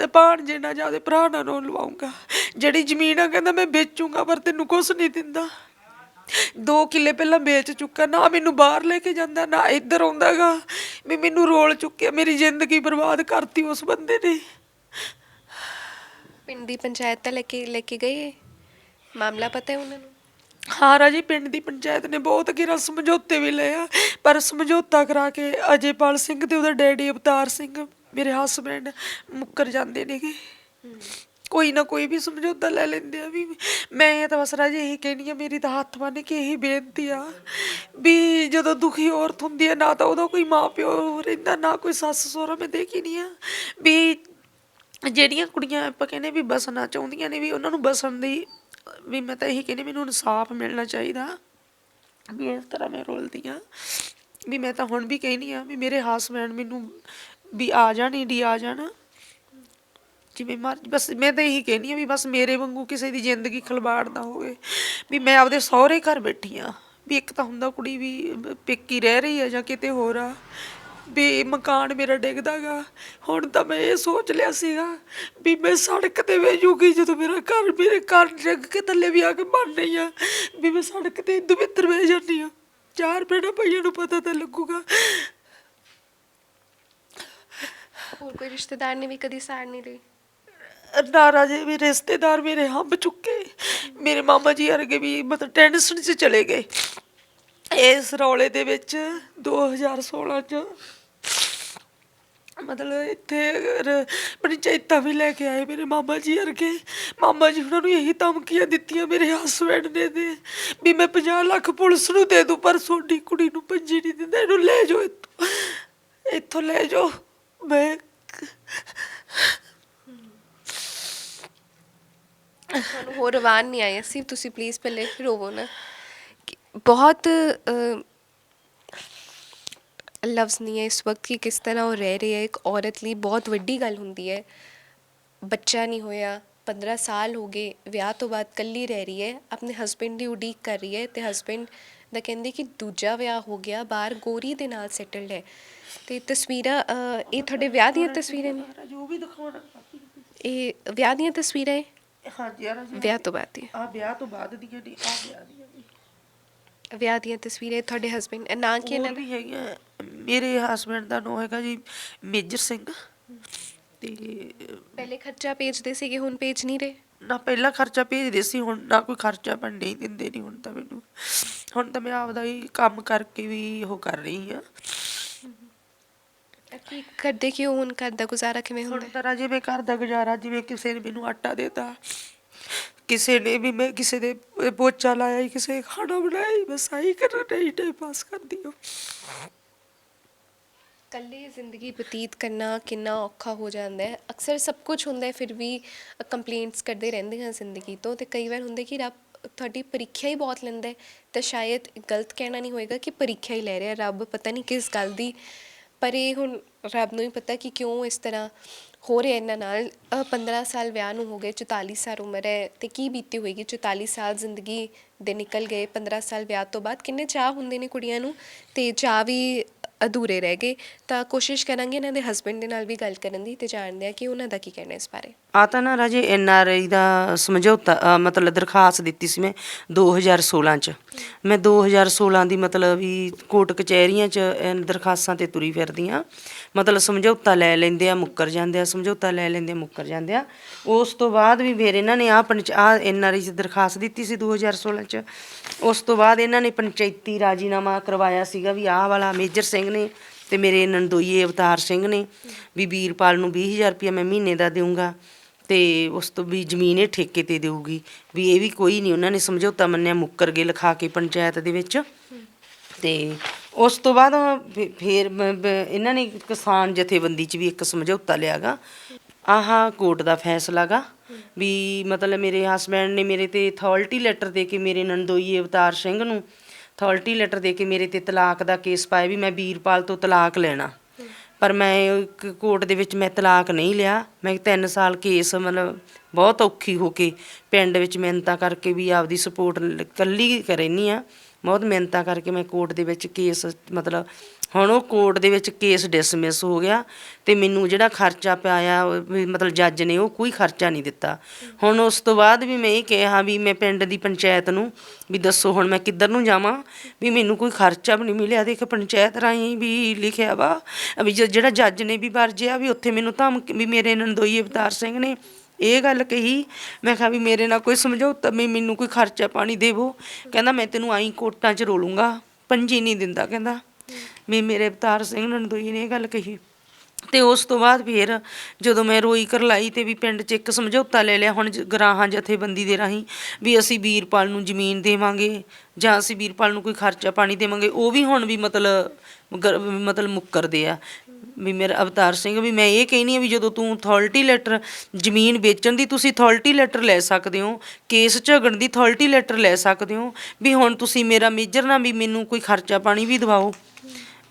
ਭਾਣਜੇ ਨਾਲ ਜਾਂ ਉਹਦੇ ਭਰਾ ਨਾਲ ਲਵਾਉਂਗਾ। ਜਿਹੜੀ ਜ਼ਮੀਨ ਆ ਕਹਿੰਦਾ ਮੈਂ ਵੇਚੂੰਗਾ, ਪਰ ਤੈਨੂੰ ਕੁਛ ਨਹੀਂ ਦਿੰਦਾ। 2 ਕਿੱਲੇ ਪਹਿਲਾਂ ਵੇਚ ਚੁੱਕਾ, ਨਾ ਮੈਨੂੰ ਬਾਹਰ ਲੈ ਕੇ ਜਾਂਦਾ ਨਾ ਇੱਧਰ ਆਉਂਦਾ ਗਾ, ਵੀ ਮੈਨੂੰ ਰੋਲ ਚੁੱਕਿਆ, ਮੇਰੀ ਜ਼ਿੰਦਗੀ ਬਰਬਾਦ ਕਰਤੀ ਉਸ ਬੰਦੇ ਨੇ। ਪਿੰਡ ਦੀ ਪੰਚਾਇਤ ਤਾਂ ਲੈ ਕੇ ਗਏ? ਮਾਮਲਾ ਪਤਾ ਹੈ ਉਹਨਾਂ ਨੂੰ? ਹਾਂ ਰਾਜੇ, ਪਿੰਡ ਦੀ ਪੰਚਾਇਤ ਨੇ ਬਹੁਤ ਘੇਰਾ ਸਮਝੌਤੇ ਵੀ ਲਏ ਆ, ਪਰ ਸਮਝੌਤਾ ਕਰਾ ਕੇ ਅਜੇਪਾਲ ਸਿੰਘ ਤੇ ਉਹਦਾ ਡੈਡੀ ਅਵਤਾਰ ਸਿੰਘ ਮੇਰੇ ਹਸਬੈਂਡ ਮੁੱਕਰ ਜਾਂਦੇ ਨੇਗੇ। ਕੋਈ ਨਾ ਕੋਈ ਵੀ ਸਮਝੌਤਾ ਲੈ ਲੈਂਦੇ ਆ। ਵੀ ਮੈਂ ਤਾਂ ਬਸ ਰਾਜੇ ਇਹੀ ਕਹਿੰਦੀ ਆ, ਮੇਰੀ ਤਾਂ ਹੱਥ ਬੰਨ੍ਹ ਕੇ ਇਹੀ ਬੇਨਤੀ ਆ ਵੀ ਜਦੋਂ ਦੁਖੀ ਔਰਤ ਹੁੰਦੀ ਆ, ਨਾ ਤਾਂ ਉਹਦਾ ਕੋਈ ਮਾਂ ਪਿਓ ਰਹਿੰਦਾ, ਨਾ ਕੋਈ ਸੱਸ ਸਹੁਰਾ, ਮੈਂ ਦੇਖੀ ਨਹੀਂ ਆ ਵੀ ਜਿਹੜੀਆਂ ਕੁੜੀਆਂ ਆਪਾਂ ਕਹਿੰਦੇ ਵੀ ਬਸਣਾ ਚਾਹੁੰਦੀਆਂ ਨੇ, ਵੀ ਉਹਨਾਂ ਨੂੰ ਬਸਣ ਦੀ ਵੀ ਮੈਂ ਤਾਂ ਇਹੀ ਕਹਿੰਦੀ, ਮੈਨੂੰ ਇਨਸਾਫ ਮਿਲਣਾ ਚਾਹੀਦਾ ਵੀ ਇਸ ਤਰ੍ਹਾਂ ਮੈਂ ਰੁਲਦੀ ਹਾਂ। ਵੀ ਮੈਂ ਤਾਂ ਹੁਣ ਵੀ ਕਹਿੰਦੀ ਹਾਂ ਵੀ ਮੇਰੇ ਹਸਬੈਂਡ ਮੈਨੂੰ ਵੀ ਆ ਜਾਣ, ਇੰਡੀਆ ਆ ਜਾਣ, ਜਿਵੇਂ ਮਰਜ਼ੀ। ਬਸ ਮੈਂ ਤਾਂ ਇਹੀ ਕਹਿੰਦੀ ਹਾਂ ਵੀ ਬਸ ਮੇਰੇ ਵਾਂਗੂ ਕਿਸੇ ਦੀ ਜ਼ਿੰਦਗੀ ਖਿਲਵਾੜ ਨਾ ਹੋਵੇ। ਵੀ ਮੈਂ ਆਪਦੇ ਸਹੁਰੇ ਘਰ ਬੈਠੀ ਹਾਂ, ਵੀ ਇੱਕ ਤਾਂ ਹੁੰਦਾ ਕੁੜੀ ਵੀ ਪੇਕੀ ਰਹਿ ਰਹੀ ਆ ਜਾਂ ਕਿਤੇ ਹੋਰ ਆ, ਵੀ ਮਕਾਨ ਮੇਰਾ ਡਿੱਗਦਾ ਗਾ। ਹੁਣ ਤਾਂ ਮੈਂ ਇਹ ਸੋਚ ਲਿਆ ਸੀਗਾ ਵੀ ਮੈਂ ਸੜਕ 'ਤੇ ਵੇ ਜੂਗੀ, ਜਦੋਂ ਮੇਰੇ ਘਰ ਡਿੱਗ ਕੇ ਥੱਲੇ ਵੀ ਆ ਕੇ ਬਣ ਰਹੀ ਆ, ਵੀ ਮੈਂ ਸੜਕ 'ਤੇ ਦਵਿੱਤਰ ਵੇ ਜਾਂਦੀ ਹਾਂ। ਚਾਰ ਭੈਣਾਂ ਭਾਈਆਂ ਨੂੰ ਪਤਾ ਤਾਂ ਲੱਗੂਗਾ। ਹੋਰ ਕੋਈ ਰਿਸ਼ਤੇਦਾਰ ਨੇ ਵੀ ਕਦੀ ਸਾੜ ਨਹੀਂ ਲਈ? ਨਾ ਰਾਜੇ, ਵੀ ਰਿਸ਼ਤੇਦਾਰ ਮੇਰੇ ਹੰਬ ਚੁੱਕੇ। ਮੇਰੇ ਮਾਮਾ ਜੀ ਵਰਗੇ ਵੀ ਮਤਲਬ ਟੈਨਸ਼ਨ 'ਚ ਚਲੇ ਗਏ ਇਸ ਰੌਲੇ ਦੇ ਵਿੱਚ। 2016 'ਚ ਮਤਲਬ ਇੱਥੇ ਪੰਚਾਇਤਾਂ ਵੀ ਲੈ ਕੇ ਆਏ ਮੇਰੇ ਮਾਮਾ ਜੀ ਵਰਗੇ। ਮਾਮਾ ਜੀ ਉਹਨਾਂ ਨੂੰ ਇਹੀ ਧਮਕੀਆਂ ਦਿੱਤੀਆਂ ਮੇਰੇ ਹਸਬੈਂਡ ਨੇ ਦੇ ਵੀ ਮੈਂ 50 ਲੱਖ ਪੁਲਿਸ ਨੂੰ ਦੇ ਦੂੰ, ਪਰ ਤੁਹਾਡੀ ਕੁੜੀ ਨੂੰ ਪੰਜੀ ਨਹੀਂ ਦਿੰਦਾ, ਇਹਨੂੰ ਲੈ ਜਾਓ, ਇੱਥੋਂ ਲੈ ਜਾਓ। ਮੈਂ ਤੁਹਾਨੂੰ ਹੋਰ ਰਵਾਨ ਨਹੀਂ ਆਇਆ ਸੀ? ਤੁਸੀਂ ਪਲੀਜ਼ ਪਹਿਲੇ ਰੋਵੋ ਨਾ। ਬਹੁਤ ਲਫ਼ਜ਼ ਨਹੀਂ ਹੈ ਇਸ ਵਕਤ ਕਿ ਕਿਸ ਤਰ੍ਹਾਂ ਉਹ ਰਹਿ ਰਹੀ ਹੈ। ਇੱਕ ਔਰਤ ਲਈ ਬਹੁਤ ਵੱਡੀ ਗੱਲ ਹੁੰਦੀ ਹੈ। ਬੱਚਾ ਨਹੀਂ ਹੋਇਆ, 15 ਸਾਲ ਹੋ ਗਏ ਵਿਆਹ ਤੋਂ ਬਾਅਦ, ਇਕੱਲੀ ਰਹਿ ਰਹੀ ਹੈ, ਆਪਣੇ ਹਸਬੈਂਡ ਦੀ ਉਡੀਕ ਕਰ ਰਹੀ ਹੈ, ਅਤੇ ਹਸਬੈਂਡ ਦਾ ਕਹਿੰਦੇ ਕਿ ਦੂਜਾ ਵਿਆਹ ਹੋ ਗਿਆ, ਬਾਹਰ ਗੋਰੀ ਦੇ ਨਾਲ ਸੈਟਲਡ ਹੈ। ਅਤੇ ਤਸਵੀਰਾਂ ਇਹ ਤੁਹਾਡੇ ਵਿਆਹ ਦੀਆਂ ਤਸਵੀਰਾਂ ਨੇ? ਜੋ ਵੀ ਦਿਖਾਉਣਾ ਇਹ ਵਿਆਹ ਦੀਆਂ ਤਸਵੀਰਾਂ ਹੈ? ਹਾਂਜੀ ਵਿਆਹ ਤੋਂ ਬਾਅਦ ਦੀਆਂ? ਆ ਵਿਆਹ ਤੋਂ ਬਾਅਦ ਦੀਆਂ ਨਹੀਂ, ਆ ਵਿਆਹ ਦੀਆਂ ਵੀ। ਵਿਆਹ ਦੀਆਂ ਤਸਵੀਰਾਂ। ਤੁਹਾਡੇ ਹਸਬੈਂਡ ਨਾਂ ਕੀ ਇਹਨਾਂ ਦਾ? ਵੀ ਹੈਗੀਆਂ। ਮੇਰੇ ਹਸਬੈਂਡ ਦਾ ਨਾਂ ਹੈਗਾ ਜੀ ਮੇਜਰ ਸਿੰਘ। ਤੇ ਪਹਿਲੇ ਖਰਚਾ ਭੇਜਦੇ ਸੀਗੇ, ਹੁਣ ਭੇਜ ਨਹੀਂ ਰਹੇ? ਨਾ ਪਹਿਲਾਂ ਖਰਚਾ ਭੇਜਦੇ ਸੀ, ਹੁਣ ਨਾ ਕੋਈ ਖਰਚਾ ਪਰ ਨਹੀਂ ਦਿੰਦੇ ਨਹੀਂ ਹੁਣ ਤਾਂ ਮੈਨੂੰ। ਹੁਣ ਤਾਂ ਮੈਂ ਆਪਦਾ ਹੀ ਕੰਮ ਕਰਕੇ ਵੀ ਉਹ ਕਰ ਰਹੀ ਹਾਂ। ਕੀ ਕਰਦੇ ਕਿ ਹੁਣ ਘਰ ਦਾ ਗੁਜ਼ਾਰਾ ਕਿਵੇਂ ਹੁਣ ਹੁੰਦਾ? ਤਾਂ ਰਾਜੇ ਮੈਂ ਘਰ ਦਾ ਗੁਜ਼ਾਰਾ, ਜਿਵੇਂ ਕਿਸੇ ਨੇ ਮੈਨੂੰ ਆਟਾ ਦੇਤਾ, ਕਿਸੇ ਨੇ ਵੀ, ਮੈਂ ਕਿਸੇ ਦੇ ਪੋਚਾ ਲਾਇਆ, ਕਿਸੇ ਖਾਣਾ ਬਣਾਇਆ, ਬਸ ਆਹੀ ਕਰ ਰਹੀ, ਟਾਈਮ ਪਾਸ ਕਰਦੀ ਹਾਂ। ਇਕੱਲੀ ਜ਼ਿੰਦਗੀ ਬਤੀਤ ਕਰਨਾ ਕਿੰਨਾ ਔਖਾ ਹੋ ਜਾਂਦਾ ਹੈ। ਅਕਸਰ ਸਭ ਕੁਝ ਹੁੰਦਾ ਹੈ, ਫਿਰ ਵੀ ਕੰਪਲੇਂਟਸ ਕਰਦੇ ਰਹਿੰਦੇ ਹਾਂ ਜ਼ਿੰਦਗੀ ਤੋਂ, ਅਤੇ ਕਈ ਵਾਰ ਹੁੰਦਾ ਕਿ ਰੱਬ ਤੁਹਾਡੀ ਪ੍ਰੀਖਿਆ ਹੀ ਬਹੁਤ ਲੈਂਦਾ ਹੈ। ਤਾਂ ਸ਼ਾਇਦ ਗਲਤ ਕਹਿਣਾ ਨਹੀਂ ਹੋਏਗਾ ਕਿ ਪ੍ਰੀਖਿਆ ਹੀ ਲੈ ਰਿਹਾ ਰੱਬ, ਪਤਾ ਨਹੀਂ ਕਿਸ ਗੱਲ ਦੀ। ਪਰ ਇਹ ਹੁਣ ਰੱਬ ਨੂੰ ਹੀ ਪਤਾ ਕਿ ਕਿਉਂ ਇਸ ਤਰ੍ਹਾਂ ਹੋ ਰਿਹਾ ਇਹਨਾਂ ਨਾਲ। 15 ਸਾਲ ਵਿਆਹ ਨੂੰ ਹੋ ਗਏ, 44 ਸਾਲ ਉਮਰ ਹੈ, ਅਤੇ ਕੀ ਬੀਤੀ ਹੋਏਗੀ? 44 ਸਾਲ ਜ਼ਿੰਦਗੀ ਦੇ ਨਿਕਲ ਗਏ, 15 ਸਾਲ ਵਿਆਹ ਤੋਂ ਬਾਅਦ। ਕਿੰਨੇ ਚਾਅ ਹੁੰਦੇ ਨੇ ਕੁੜੀਆਂ ਨੂੰ, ਅਤੇ ਚਾਅ ਵੀ ਅਧੂਰੇ ਰਹਿ ਗਏ। ਤਾਂ ਕੋਸ਼ਿਸ਼ ਕਰਾਂਗੇ ਇਹਨਾਂ ਦੇ ਹਸਬੈਂਡ ਦੇ ਨਾਲ ਵੀ ਗੱਲ ਕਰਨ ਦੀ, ਅਤੇ ਜਾਣਦੇ ਹਾਂ ਕਿ ਉਹਨਾਂ ਦਾ ਕੀ ਕਹਿਣਾ ਇਸ ਬਾਰੇ। ਆ ਤਾਂ ਨਾ ਰਾਜੇ NRI ਦਾ ਸਮਝੌਤਾ ਮਤਲਬ ਦਰਖਾਸਤ ਦਿੱਤੀ ਸੀ ਮੈਂ 2016 'ਚ। ਮੈਂ 2016 ਦੀ ਮਤਲਬ ਵੀ ਕੋਰਟ ਕਚਹਿਰੀਆਂ 'ਚ ਦਰਖਾਸਤਾਂ 'ਤੇ ਤੁਰੀ ਫਿਰਦੀ ਹਾਂ। ਮਤਲਬ ਸਮਝੌਤਾ ਲੈ ਲੈਂਦੇ ਆ, ਮੁੱਕਰ ਜਾਂਦੇ ਆ, ਸਮਝੌਤਾ ਲੈ ਲੈਂਦੇ ਆ, ਮੁੱਕਰ ਜਾਂਦੇ ਆ। ਉਸ ਤੋਂ ਬਾਅਦ ਵੀ ਫਿਰ ਇਹਨਾਂ ਨੇ ਆਹ NRI 'ਚ ਦਰਖਾਸਤ ਦਿੱਤੀ ਸੀ 2016 'ਚ। ਉਸ ਤੋਂ ਬਾਅਦ ਇਹਨਾਂ ਨੇ ਪੰਚਾਇਤੀ ਰਾਜੀਨਾਮਾ ਕਰਵਾਇਆ ਸੀਗਾ ਵੀ ਆਹ ਵਾਲਾ ਮੇਜਰ ਸਿੰਘ ਨੇ ਅਤੇ ਮੇਰੇ ਨਣਦੋਈਏ ਅਵਤਾਰ ਸਿੰਘ ਨੇ ਵੀ ਵੀਰਪਾਲ ਨੂੰ 20,000 ਰੁਪਇਆ ਮੈਂ ਮਹੀਨੇ ਦਾ ਦੇਊਂਗਾ, ਅਤੇ ਉਸ ਤੋਂ ਵੀ ਜ਼ਮੀਨ ਇਹ ਠੇਕੇ 'ਤੇ ਦੇਊਗੀ। ਵੀ ਇਹ ਵੀ ਕੋਈ ਨਹੀਂ ਉਹਨਾਂ ਨੇ ਸਮਝੌਤਾ ਮੰਨਿਆ, ਮੁੱਕਰ ਗਏ ਲਿਖਾ ਕੇ ਪੰਚਾਇਤ ਦੇ ਵਿੱਚ। ਅਤੇ ਉਸ ਤੋਂ ਬਾਅਦ ਫਿਰ ਇਹਨਾਂ ਨੇ ਕਿਸਾਨ ਜਥੇਬੰਦੀ 'ਚ ਵੀ ਇੱਕ ਸਮਝੌਤਾ ਲਿਆ ਗਾ। ਆਹ ਕੋਰਟ ਦਾ ਫੈਸਲਾ ਗਾ ਵੀ ਮਤਲਬ ਮੇਰੇ ਹਸਬੈਂਡ ਨੇ ਮੇਰੇ 'ਤੇ ਅਥਾਰਟੀ ਲੈਟਰ ਦੇ ਕੇ, ਮੇਰੇ ਨਣਦੋਈਏ ਅਵਤਾਰ ਸਿੰਘ ਨੂੰ ਅਥਾਰਟੀ ਲੈਟਰ ਦੇ ਕੇ ਮੇਰੇ 'ਤੇ ਤਲਾਕ ਦਾ ਕੇਸ ਪਾਇਆ ਵੀ ਮੈਂ ਵੀਰਪਾਲ ਤੋਂ ਤਲਾਕ ਲੈਣਾ। ਪਰ ਮੈਂ ਕੋਰਟ ਦੇ ਵਿੱਚ ਮੈਂ ਤਲਾਕ ਨਹੀਂ ਲਿਆ। ਮੈਂ 3 ਸਾਲ ਕੇਸ ਮਤਲਬ ਬਹੁਤ ਔਖੀ ਹੋ ਕੇ ਪਿੰਡ ਵਿੱਚ ਮਿਹਨਤਾਂ ਕਰਕੇ ਵੀ ਆਪਦੀ ਸਪੋਰਟ ਇਕੱਲੀ ਰਹਿੰਦੀ ਹਾਂ। ਬਹੁਤ ਮਿਹਨਤਾਂ ਕਰਕੇ ਮੈਂ ਕੋਰਟ ਦੇ ਵਿੱਚ ਕੇਸ ਮਤਲਬ ਹੁਣ ਉਹ ਕੋਰਟ ਦੇ ਵਿੱਚ ਕੇਸ ਡਿਸਮਿਸ ਹੋ ਗਿਆ, ਅਤੇ ਮੈਨੂੰ ਜਿਹੜਾ ਖਰਚਾ ਪਾਇਆ ਮਤਲਬ ਜੱਜ ਨੇ ਉਹ ਕੋਈ ਖਰਚਾ ਨਹੀਂ ਦਿੱਤਾ। ਹੁਣ ਉਸ ਤੋਂ ਬਾਅਦ ਵੀ ਮੈਂ ਇਹ ਕਿਹਾ ਵੀ ਮੈਂ ਪਿੰਡ ਦੀ ਪੰਚਾਇਤ ਨੂੰ ਵੀ ਦੱਸੋ ਹੁਣ ਮੈਂ ਕਿੱਧਰ ਨੂੰ ਜਾਵਾਂ, ਵੀ ਮੈਨੂੰ ਕੋਈ ਖਰਚਾ ਵੀ ਨਹੀਂ ਮਿਲਿਆ। ਦੇਖ ਪੰਚਾਇਤ ਰਾਹੀਂ ਵੀ ਲਿਖਿਆ ਵਾ ਵੀ ਜਿਹੜਾ ਜੱਜ ਨੇ ਵੀ ਵਰਜਿਆ ਵੀ ਉੱਥੇ ਮੈਨੂੰ ਧਮਕੀ ਵੀ ਮੇਰੇ ਨਣਦੋਈਏ ਅਵਤਾਰ ਸਿੰਘ ਨੇ ਇਹ ਗੱਲ ਕਹੀ, ਮੈਂ ਕਿਹਾ ਵੀ ਮੇਰੇ ਨਾਲ ਕੋਈ ਸਮਝੌਤਾ ਵੀ ਮੈਨੂੰ ਕੋਈ ਖਰਚਾ ਪਾਣੀ ਦੇਵੋ। ਕਹਿੰਦਾ ਮੈਂ ਤੈਨੂੰ ਆਈ ਕੋਟਾਂ 'ਚ ਰੋਲੂੰਗਾ, ਪੰਜੀ ਨਹੀਂ ਦਿੰਦਾ ਕਹਿੰਦਾ। ਵੀ ਮੇਰੇ ਅਵਤਾਰ ਸਿੰਘ ਨੰਦੋਈ ਨੇ ਇਹ ਗੱਲ ਕਹੀ। ਤੇ ਉਸ ਤੋਂ ਬਾਅਦ ਫਿਰ ਜਦੋਂ ਮੈਂ ਰੋਈ ਕਰਲਾਈ ਤੇ ਵੀ ਪਿੰਡ 'ਚ ਇੱਕ ਸਮਝੌਤਾ ਲੈ ਲਿਆ ਹੁਣ ਗਰਾਹਾਂ ਜਥੇਬੰਦੀ ਦੇ ਰਾਹੀਂ ਵੀ ਅਸੀਂ ਵੀਰਪਾਲ ਨੂੰ ਜ਼ਮੀਨ ਦੇਵਾਂਗੇ ਜਾਂ ਅਸੀਂ ਵੀਰਪਾਲ ਨੂੰ ਕੋਈ ਖਰਚਾ ਪਾਣੀ ਦੇਵਾਂਗੇ। ਉਹ ਵੀ ਹੁਣ ਵੀ ਮਤਲਬ ਮੁੱਕਰਦੇ ਆ ਵੀ ਮੇਰਾ ਅਵਤਾਰ ਸਿੰਘ ਵੀ ਮੈਂ ਇਹ ਕਹਿੰਦੀ ਹਾਂ ਵੀ ਜਦੋਂ ਤੂੰ ਅਥਾਰਟੀ ਲੈਟਰ ਜ਼ਮੀਨ ਵੇਚਣ ਦੀ ਤੁਸੀਂ ਅਥਾਰਟੀ ਲੈਟਰ ਲੈ ਸਕਦੇ ਹੋ, ਕੇਸ ਝਗੜਨ ਦੀ ਅਥਾਰਟੀ ਲੈਟਰ ਲੈ ਸਕਦੇ ਹੋ, ਵੀ ਹੁਣ ਤੁਸੀਂ ਮੇਰਾ ਮੇਜਰ ਨਾ ਵੀ ਮੈਨੂੰ ਕੋਈ ਖਰਚਾ ਪਾਣੀ ਵੀ ਦਿਵਾਓ।